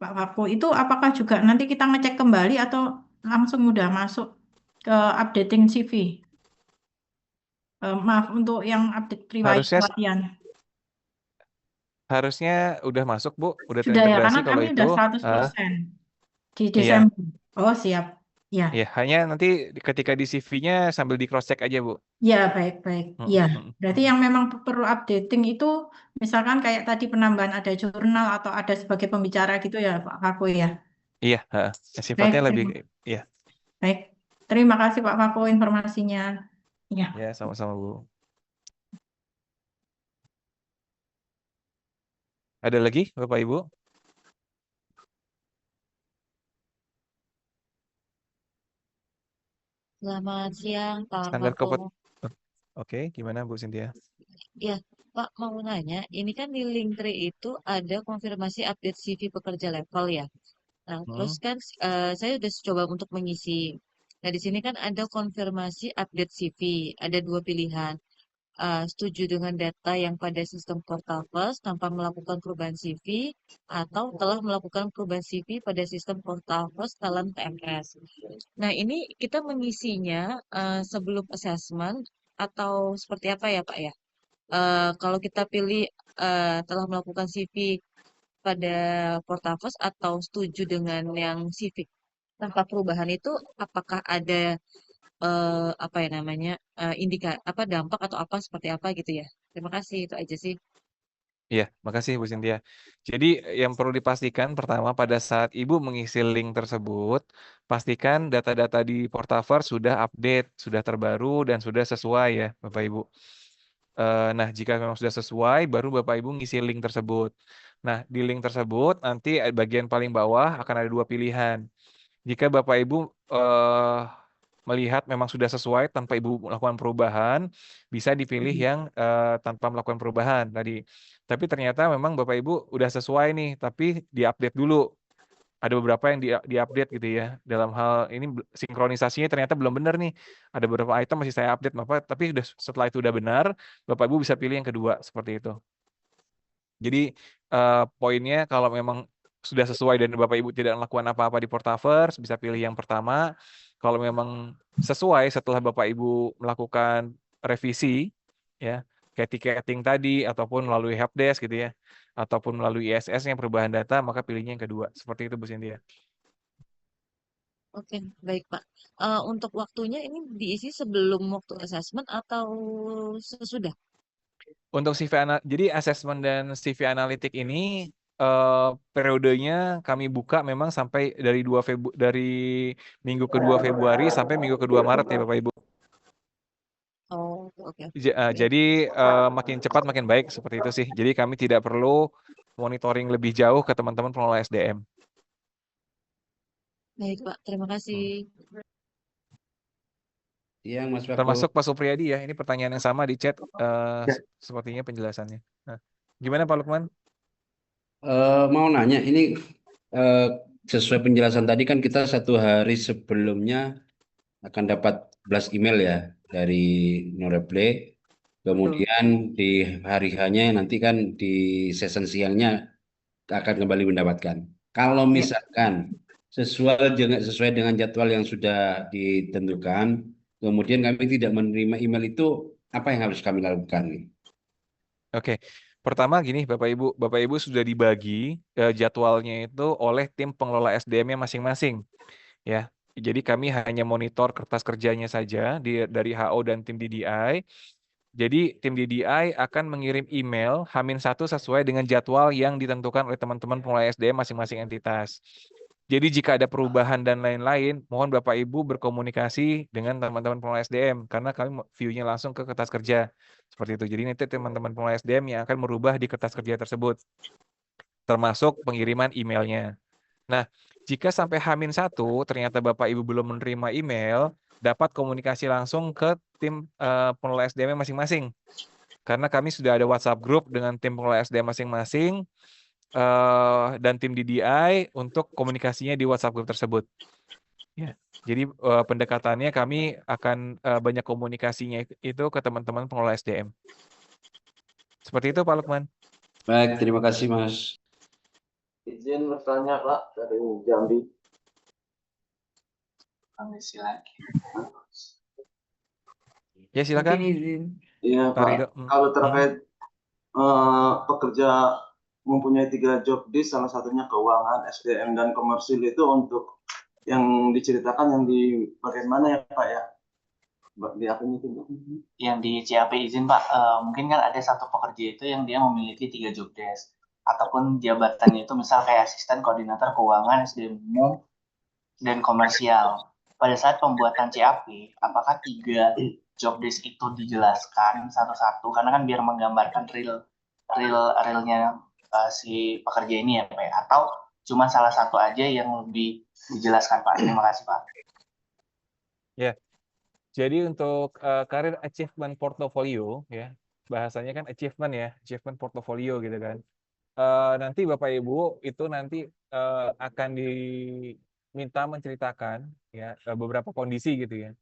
Pak Wapo. Itu apakah juga nanti kita ngecek kembali atau langsung udah masuk ke updating CV? Maaf untuk yang update riwayat Harusnya pelatihan. harusnya udah masuk Bu, udah Sudah ya, terintegrasi karena kalau kami itu. udah Ah, 100% di iya. Desember. Oh, siap. Ya, Ya, hanya nanti ketika di CV-nya sambil di cross check aja Bu. ya baik-baik. Mm, Ya, mm, berarti mm. yang memang perlu updating itu misalkan kayak tadi penambahan ada jurnal atau ada sebagai pembicara gitu ya, Pak Faku ya. Iya, Baik, sifatnya lebih ya. baik. Terima kasih Pak Faku informasinya. Ya. Ya, sama-sama Bu. Ada lagi Bapak Ibu? Selamat siang, Pak Standar Faku. Oke, gimana Bu Cynthia? Ya, Pak mau nanya, ini kan di Linktree itu ada konfirmasi update CV pekerja level ya. Nah, terus kan saya udah coba untuk mengisi. Nah, di sini kan ada konfirmasi update CV, ada dua pilihan. Setuju dengan data yang pada sistem Portafes tanpa melakukan perubahan CV atau telah melakukan perubahan CV pada sistem Portafes Talent TMS. Nah, ini kita mengisinya sebelum assessment atau seperti apa ya, Pak ya? Kalau kita pilih telah melakukan CV pada Portafos atau setuju dengan yang Civic tanpa perubahan itu, apakah ada apa ya namanya apa dampak atau apa seperti apa gitu ya? Terima kasih itu aja sih. Iya, makasih Bu Cynthia. Jadi yang perlu dipastikan pertama pada saat Ibu mengisi link tersebut, pastikan data-data di Portaver sudah update, sudah terbaru dan sudah sesuai ya Bapak Ibu. Nah, jika memang sudah sesuai, baru Bapak Ibu ngisi link tersebut. Nah, di link tersebut nanti bagian paling bawah akan ada dua pilihan. Jika Bapak Ibu melihat memang sudah sesuai tanpa Ibu melakukan perubahan, bisa dipilih yang tanpa melakukan perubahan tadi. Tapi ternyata memang Bapak Ibu udah sesuai nih, tapi diupdate dulu. Ada beberapa yang diupdate gitu ya. Dalam hal ini sinkronisasinya ternyata belum benar nih. Ada beberapa item masih saya update, tapi setelah itu udah benar, Bapak Ibu bisa pilih yang kedua seperti itu. Jadi poinnya kalau memang sudah sesuai dan Bapak Ibu tidak melakukan apa-apa di Portavers, bisa pilih yang pertama. Kalau memang sesuai setelah Bapak Ibu melakukan revisi, ya kayak tiketing tadi, ataupun melalui helpdesk gitu ya, ataupun melalui ISS yang perubahan data, maka pilihnya yang kedua. Seperti itu Bu Cynthia. Oke, baik Pak. Untuk waktunya ini diisi sebelum waktu assessment atau sesudah? Untuk jadi asesmen dan CV analitik ini periodenya kami buka memang sampai dari minggu ke-2 Februari sampai minggu ke-2 Maret ya Bapak Ibu. Oh, oke. Jadi makin cepat makin baik seperti itu sih. Jadi kami tidak perlu monitoring lebih jauh ke teman-teman pengelola SDM. Baik, Pak. Terima kasih. Iya, Mas Paku. Termasuk Pak Supriyadi ya. Ini pertanyaan yang sama di chat sepertinya penjelasannya. Nah, gimana Pak Lukman? Mau nanya, ini sesuai penjelasan tadi kan kita 1 hari sebelumnya akan dapat blast email ya dari Noreplay. Kemudian di hari hanya nanti kan di session siangnya akan kembali mendapatkan. Kalau misalkan sesuai dengan jadwal yang sudah ditentukan, kemudian kami tidak menerima email itu, apa yang harus kami lakukan nih? Oke. Pertama gini Bapak Ibu sudah dibagi jadwalnya itu oleh tim pengelola SDM-nya masing-masing. Ya. Jadi kami hanya monitor kertas kerjanya saja dari HO dan tim DDI. Jadi tim DDI akan mengirim email H-1 sesuai dengan jadwal yang ditentukan oleh teman-teman pengelola SDM masing-masing entitas. Jadi jika ada perubahan dan lain-lain, mohon Bapak Ibu berkomunikasi dengan teman-teman pengelola SDM karena kami view-nya langsung ke kertas kerja. Seperti itu. Jadi nanti teman-teman pengelola SDM yang akan merubah di kertas kerja tersebut. Termasuk pengiriman emailnya. Nah, jika sampai H-1 ternyata Bapak Ibu belum menerima email, dapat komunikasi langsung ke tim pengelola SDM masing-masing. Karena kami sudah ada WhatsApp group dengan tim pengelola SDM masing-masing dan tim DDI untuk komunikasinya di WhatsApp group tersebut. Ya, jadi pendekatannya kami akan banyak komunikasinya itu ke teman-teman pengelola SDM. Seperti itu Pak Lukman. Baik, terima kasih Mas. Izin bertanya Pak dari Jambi. Permisi lagi. Ya silakan. Mungkin izin. Iya Pak. Kalau terkait pekerja mempunyai 3 job desk, salah satunya keuangan, SDM dan komersil, itu untuk yang diceritakan yang di bagian mana ya Pak ya? Di akun itu yang di CAP izin Pak, mungkin kan ada satu pekerja itu yang dia memiliki 3 job desk ataupun jabatannya itu misal kayak asisten koordinator keuangan, SDM umum dan komersial. Pada saat pembuatan CAP, apakah 3 job desk itu dijelaskan satu-satu karena kan biar menggambarkan realnya si pekerja ini ya Pak, atau cuma salah satu aja yang lebih dijelaskan Pak? Terima kasih Pak. Ya. Jadi untuk karir achievement portfolio ya, bahasanya kan achievement ya, achievement portfolio gitu kan. Nanti Bapak Ibu itu nanti akan diminta menceritakan ya beberapa kondisi gitu ya.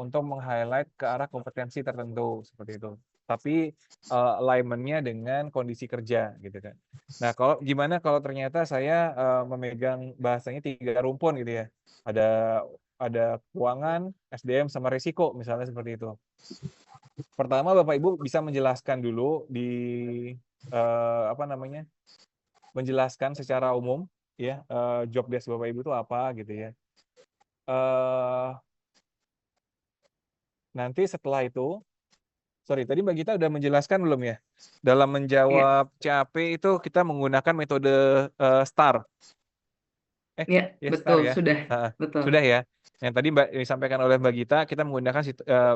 Untuk meng-highlight ke arah kompetensi tertentu seperti itu. Tapi alignment-nya dengan kondisi kerja gitu kan. Nah, gimana kalau ternyata saya memegang bahasanya 3 rumpun gitu ya. Ada keuangan, SDM sama risiko misalnya seperti itu. Pertama Bapak Ibu bisa menjelaskan dulu menjelaskan secara umum ya job desk Bapak Ibu itu apa gitu ya. Nanti setelah itu, tadi Mbak Gita udah menjelaskan belum ya? Dalam menjawab CAP itu kita menggunakan metode STAR. Betul, STAR ya? sudah. Betul. Sudah ya. Yang tadi disampaikan oleh Mbak Gita, kita menggunakan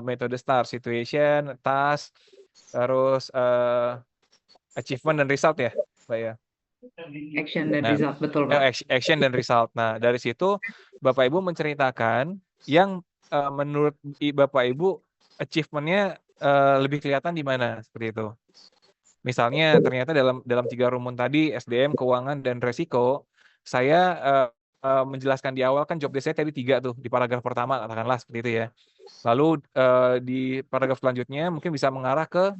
metode STAR, situation, task, terus achievement dan result ya, Mbak ya. Action dan result, betul Pak. Action dan result. Nah, dari situ Bapak Ibu menceritakan yang menurut Bapak Ibu achievement-nya lebih kelihatan di mana seperti itu. Misalnya ternyata dalam 3 rumpun tadi SDM, keuangan dan resiko, saya menjelaskan di awal kan job desk saya tadi 3 tuh di paragraf pertama katakanlah seperti itu ya. Lalu di paragraf selanjutnya mungkin bisa mengarah ke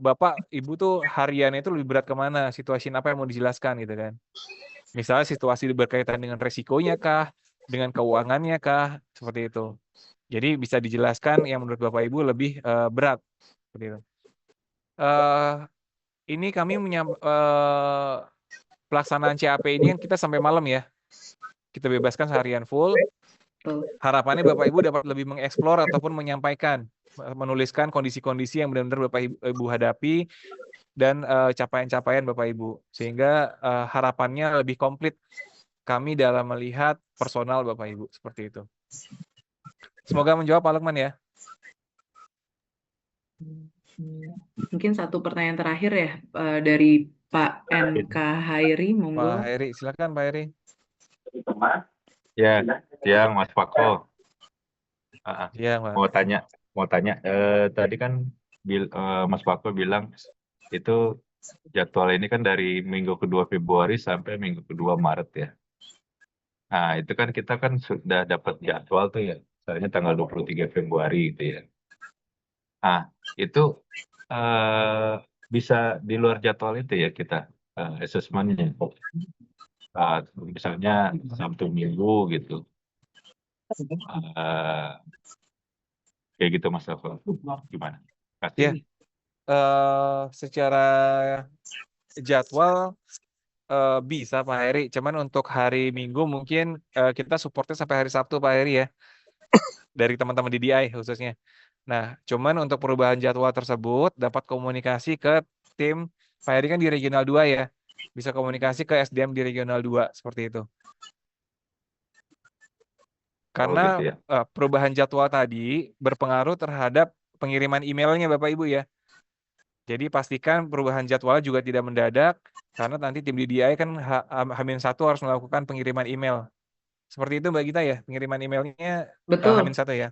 Bapak Ibu tuh hariannya itu lebih berat kemana, situasi apa yang mau dijelaskan gitu kan. Misalnya situasi berkaitan dengan resikonya kah, dengan keuangannya kah, seperti itu. Jadi bisa dijelaskan yang menurut Bapak Ibu lebih berat seperti itu. Ini kami pelaksanaan CAP ini kan kita sampai malam ya. Kita bebaskan seharian full. Harapannya Bapak Ibu dapat lebih mengeksplor ataupun menyampaikan menuliskan kondisi-kondisi yang benar-benar Bapak Ibu hadapi dan capaian-capaian Bapak Ibu, sehingga harapannya lebih komplit kami dalam melihat personal Bapak Ibu, seperti itu. Semoga menjawab Pak Lukman ya. Mungkin satu pertanyaan terakhir ya dari Pak NK Hairi, Pak monggo. Heri, silakan Pak Heri. Ya, siang Mas Pako. Iya, Pak. Mau tanya. Tadi kan Mas Pako bilang itu jadwal ini kan dari minggu kedua Februari sampai minggu kedua Maret ya. Nah, itu kan kita kan sudah dapat jadwal tuh ya, misalnya tanggal 23 Februari gitu ya. Nah, itu bisa di luar jadwal itu ya kita assessment-nya. Misalnya Sabtu Minggu gitu. Kayak gitu Mas Afo. Gimana? Ya, secara jadwal bisa Pak Heri, cuman untuk hari Minggu mungkin kita supportnya sampai hari Sabtu Pak Heri ya, dari teman-teman DDI khususnya. Nah, cuman untuk perubahan jadwal tersebut dapat komunikasi ke tim Pak Heri kan di Regional 2 ya, bisa komunikasi ke SDM di Regional 2 seperti itu. Karena gitu ya. perubahan jadwal tadi berpengaruh terhadap pengiriman emailnya Bapak Ibu ya. Jadi pastikan perubahan jadwal juga tidak mendadak, karena nanti tim DDI kan H-1 harus melakukan pengiriman email. Seperti itu Mbak Gita ya, pengiriman emailnya Betul. H-1 ya.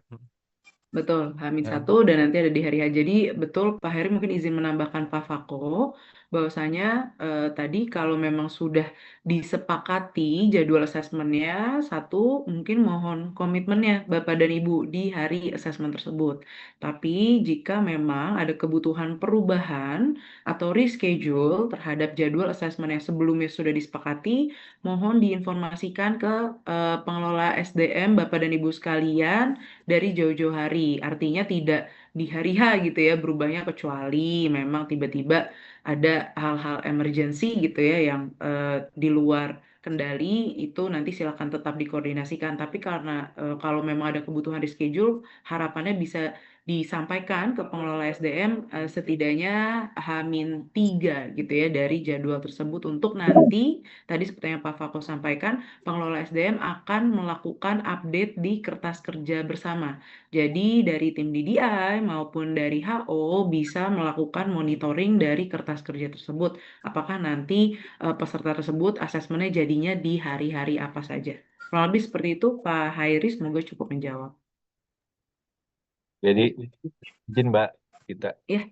Betul, H-1 dan nanti ada di hari H. Jadi betul Pak Heri mungkin izin menambahkan Pak Fako bahwasanya tadi kalau memang sudah disepakati jadwal asesmennya, satu mungkin mohon komitmennya Bapak dan Ibu di hari asesmen tersebut. Tapi jika memang ada kebutuhan perubahan atau reschedule terhadap jadwal asesmen yang sebelumnya sudah disepakati, mohon diinformasikan ke pengelola SDM Bapak dan Ibu sekalian dari jauh-jauh hari. Artinya tidak di hari H gitu ya berubahnya, kecuali memang tiba-tiba ada hal-hal emergency gitu ya yang di luar kendali, itu nanti silakan tetap dikoordinasikan. Tapi karena kalau memang ada kebutuhan reschedule, harapannya bisa disampaikan ke pengelola SDM setidaknya H-3 gitu ya dari jadwal tersebut, untuk nanti tadi seperti yang Pak Fako sampaikan, pengelola SDM akan melakukan update di kertas kerja bersama. Jadi dari tim DDI maupun dari HO bisa melakukan monitoring dari kertas kerja tersebut. Apakah nanti peserta tersebut asesmennya jadinya di hari-hari apa saja. Kurang lebih seperti itu Pak Hairi, semoga cukup menjawab. Jadi izin Mbak kita. Iya.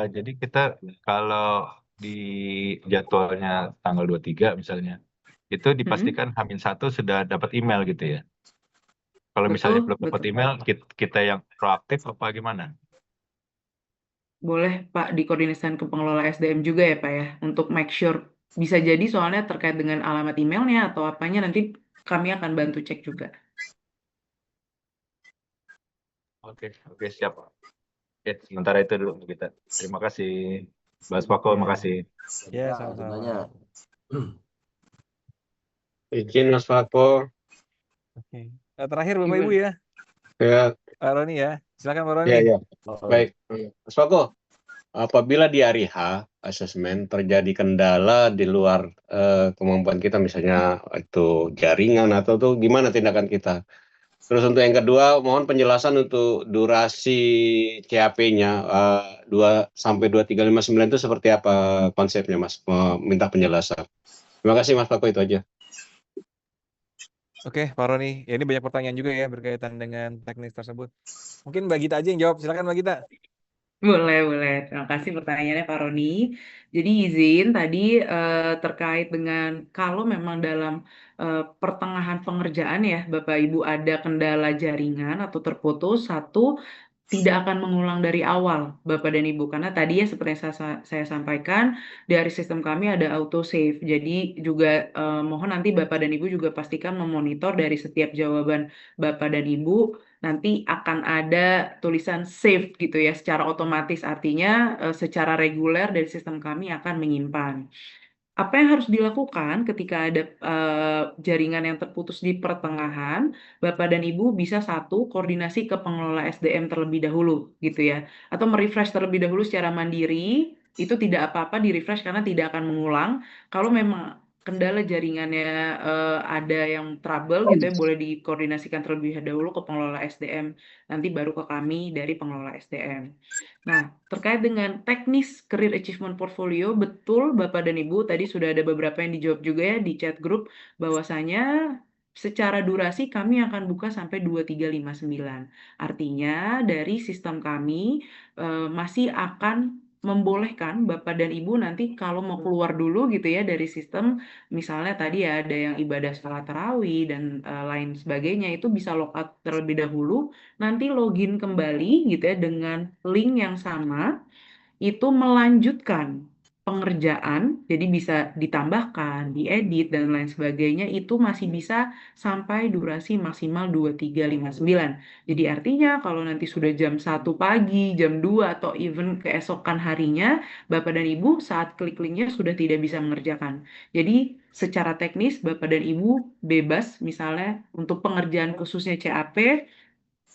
Jadi kita kalau di jadwalnya tanggal 23 misalnya, itu dipastikan H-1 sudah dapat email gitu ya. Kalau misalnya belum dapat email, kita yang proaktif apa gimana? Boleh Pak dikoordinasikan ke pengelola SDM juga ya Pak ya, untuk make sure. Bisa jadi soalnya terkait dengan alamat emailnya atau apanya, nanti kami akan bantu cek juga. Oke, siap. Oke, sementara itu dulu kita. Terima kasih. Mas Pako, makasih. Ya, sama-sama. Izin Mas Pako. Oke. Terakhir Bapak Ibu ya. Ya. Pak Roni ya. Silakan Pak Roni. Ya. Baik. Mas Pako, apabila di hari H asesmen terjadi kendala di luar kemampuan kita, misalnya itu jaringan atau tuh, gimana tindakan kita? Terus untuk yang kedua, mohon penjelasan untuk durasi CAP-nya 2 sampai 2359 itu seperti apa konsepnya Mas? Minta penjelasan. Terima kasih Mas Pako, itu aja. Oke, Pak Roni. Ya, ini banyak pertanyaan juga ya berkaitan dengan teknis tersebut. Mungkin Mbak Gita aja yang jawab. Silakan Mbak Gita. Boleh. Terima kasih pertanyaannya Pak Roni. Jadi izin tadi terkait dengan kalau memang dalam pertengahan pengerjaan ya Bapak Ibu ada kendala jaringan atau terputus, satu tidak akan mengulang dari awal Bapak dan Ibu, karena tadi ya seperti yang saya sampaikan dari sistem kami ada auto save. Jadi juga mohon nanti Bapak dan Ibu juga pastikan memonitor dari setiap jawaban Bapak dan Ibu nanti akan ada tulisan save gitu ya secara otomatis, artinya secara reguler dari sistem kami akan menyimpan. Apa yang harus dilakukan ketika ada jaringan yang terputus di pertengahan, Bapak dan Ibu bisa koordinasi ke pengelola SDM terlebih dahulu gitu ya. Atau merefresh terlebih dahulu secara mandiri, itu tidak apa-apa di-refresh karena tidak akan mengulang. Kalau memang kendala jaringannya ada yang trouble gitu ya, boleh dikoordinasikan terlebih dahulu ke pengelola SDM, nanti baru ke kami dari pengelola SDM. Nah, terkait dengan teknis Career Achievement Portfolio, betul Bapak dan Ibu, tadi sudah ada beberapa yang dijawab juga ya di chat grup, bahwasanya secara durasi kami akan buka sampai 2359. Artinya dari sistem kami masih akan membolehkan Bapak dan Ibu nanti kalau mau keluar dulu gitu ya dari sistem, misalnya tadi ya ada yang ibadah sholat tarawih dan lain sebagainya, itu bisa logout terlebih dahulu, nanti login kembali gitu ya dengan link yang sama, itu melanjutkan pengerjaan, jadi bisa ditambahkan, diedit, dan lain sebagainya, itu masih bisa sampai durasi maksimal 2359. Jadi artinya kalau nanti sudah jam 1 pagi, jam 2, atau even keesokan harinya, Bapak dan Ibu saat klik linknya sudah tidak bisa mengerjakan. Jadi secara teknis Bapak dan Ibu bebas misalnya untuk pengerjaan khususnya CAP,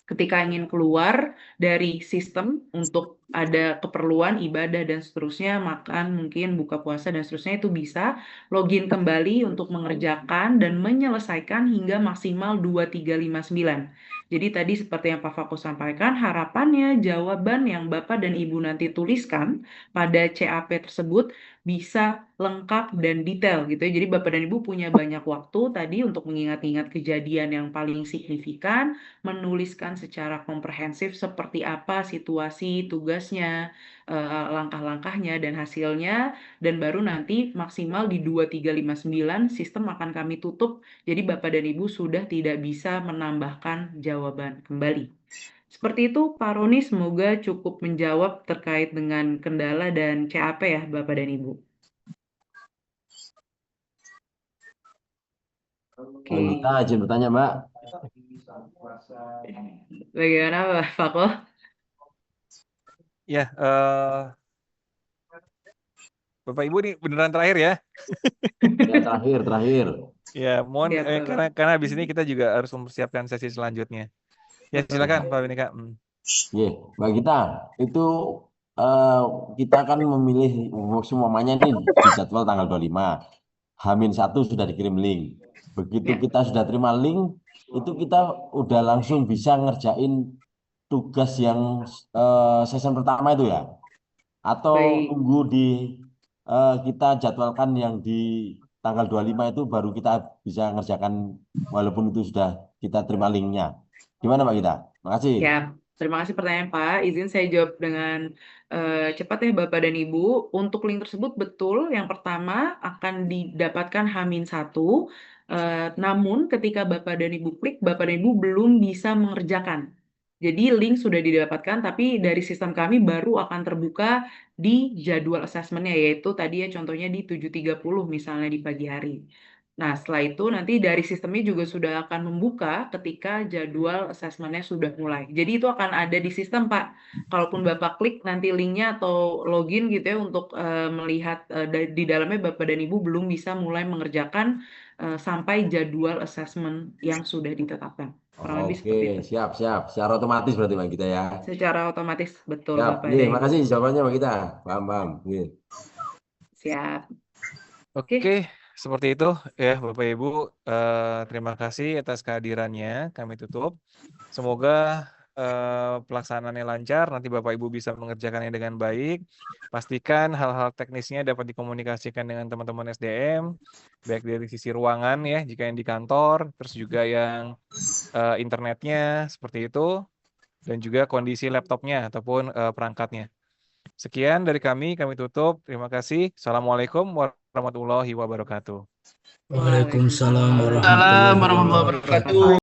ketika ingin keluar dari sistem untuk ada keperluan ibadah dan seterusnya, makan, mungkin buka puasa dan seterusnya, itu bisa login kembali untuk mengerjakan dan menyelesaikan hingga maksimal 2359. Jadi tadi seperti yang Pak Fako sampaikan, harapannya jawaban yang Bapak dan Ibu nanti tuliskan pada CAP tersebut bisa lengkap dan detail gitu ya. Jadi Bapak dan Ibu punya banyak waktu tadi untuk mengingat-ingat kejadian yang paling signifikan, menuliskan secara komprehensif seperti apa situasi, tugasnya, langkah-langkahnya, dan hasilnya, dan baru nanti maksimal di 2359 sistem akan kami tutup, jadi Bapak dan Ibu sudah tidak bisa menambahkan jawaban kembali. Seperti itu Pak Roni, semoga cukup menjawab terkait dengan kendala dan CAP ya Bapak dan Ibu. Oke. Kita izin bertanya, Mbak. Bagaimana Pak Fako? Ya, Bapak Ibu ini beneran terakhir ya? Ya, terakhir. Ya, mohon Siap, Bapak. karena habis ini kita juga harus mempersiapkan sesi selanjutnya. Ya, silakan Pak Benika. Iya, Mbak Gita, itu kita kan memilih semuanya ini di jadwal tanggal 25. H-1 sudah dikirim link. Begitu kita sudah terima link, itu kita udah langsung bisa ngerjain tugas yang season pertama itu ya? Atau tunggu di kita jadwalkan yang di tanggal 25 itu baru kita bisa ngerjakan walaupun itu sudah kita terima linknya. Gimana Mbak Gita? Makasih. Ya, terima kasih pertanyaan Pak. Izin saya jawab dengan cepat ya Bapak dan Ibu. Untuk link tersebut betul, yang pertama akan didapatkan H-1, namun ketika Bapak dan Ibu klik, Bapak dan Ibu belum bisa mengerjakan. Jadi link sudah didapatkan, tapi dari sistem kami baru akan terbuka di jadwal assessment-nya, yaitu tadi ya contohnya di 7.30 misalnya di pagi hari. Nah, setelah itu nanti dari sistemnya juga sudah akan membuka ketika jadwal assessment-nya sudah mulai. Jadi itu akan ada di sistem, Pak. Kalaupun Bapak klik nanti linknya atau login gitu ya untuk melihat di dalamnya Bapak dan Ibu belum bisa mulai mengerjakan sampai jadwal assessment yang sudah ditetapkan. Kurang lebih seperti itu. Oke, siap. Secara otomatis berarti Mbak Gita ya. Secara otomatis, betul Siap. Bapak. Terima kasih jawabannya Mbak Gita. Paham. Siap. Oke, seperti itu ya Bapak Ibu. Terima kasih atas kehadirannya. Kami tutup. Semoga pelaksanaannya lancar. Nanti Bapak Ibu bisa mengerjakannya dengan baik. Pastikan hal-hal teknisnya dapat dikomunikasikan dengan teman-teman SDM, baik dari sisi ruangan ya, jika yang di kantor, terus juga yang internetnya seperti itu, dan juga kondisi laptopnya ataupun perangkatnya. Sekian dari kami tutup. Terima kasih. Assalamualaikum warahmatullahi wabarakatuh. Waalaikumsalam warahmatullahi wabarakatuh.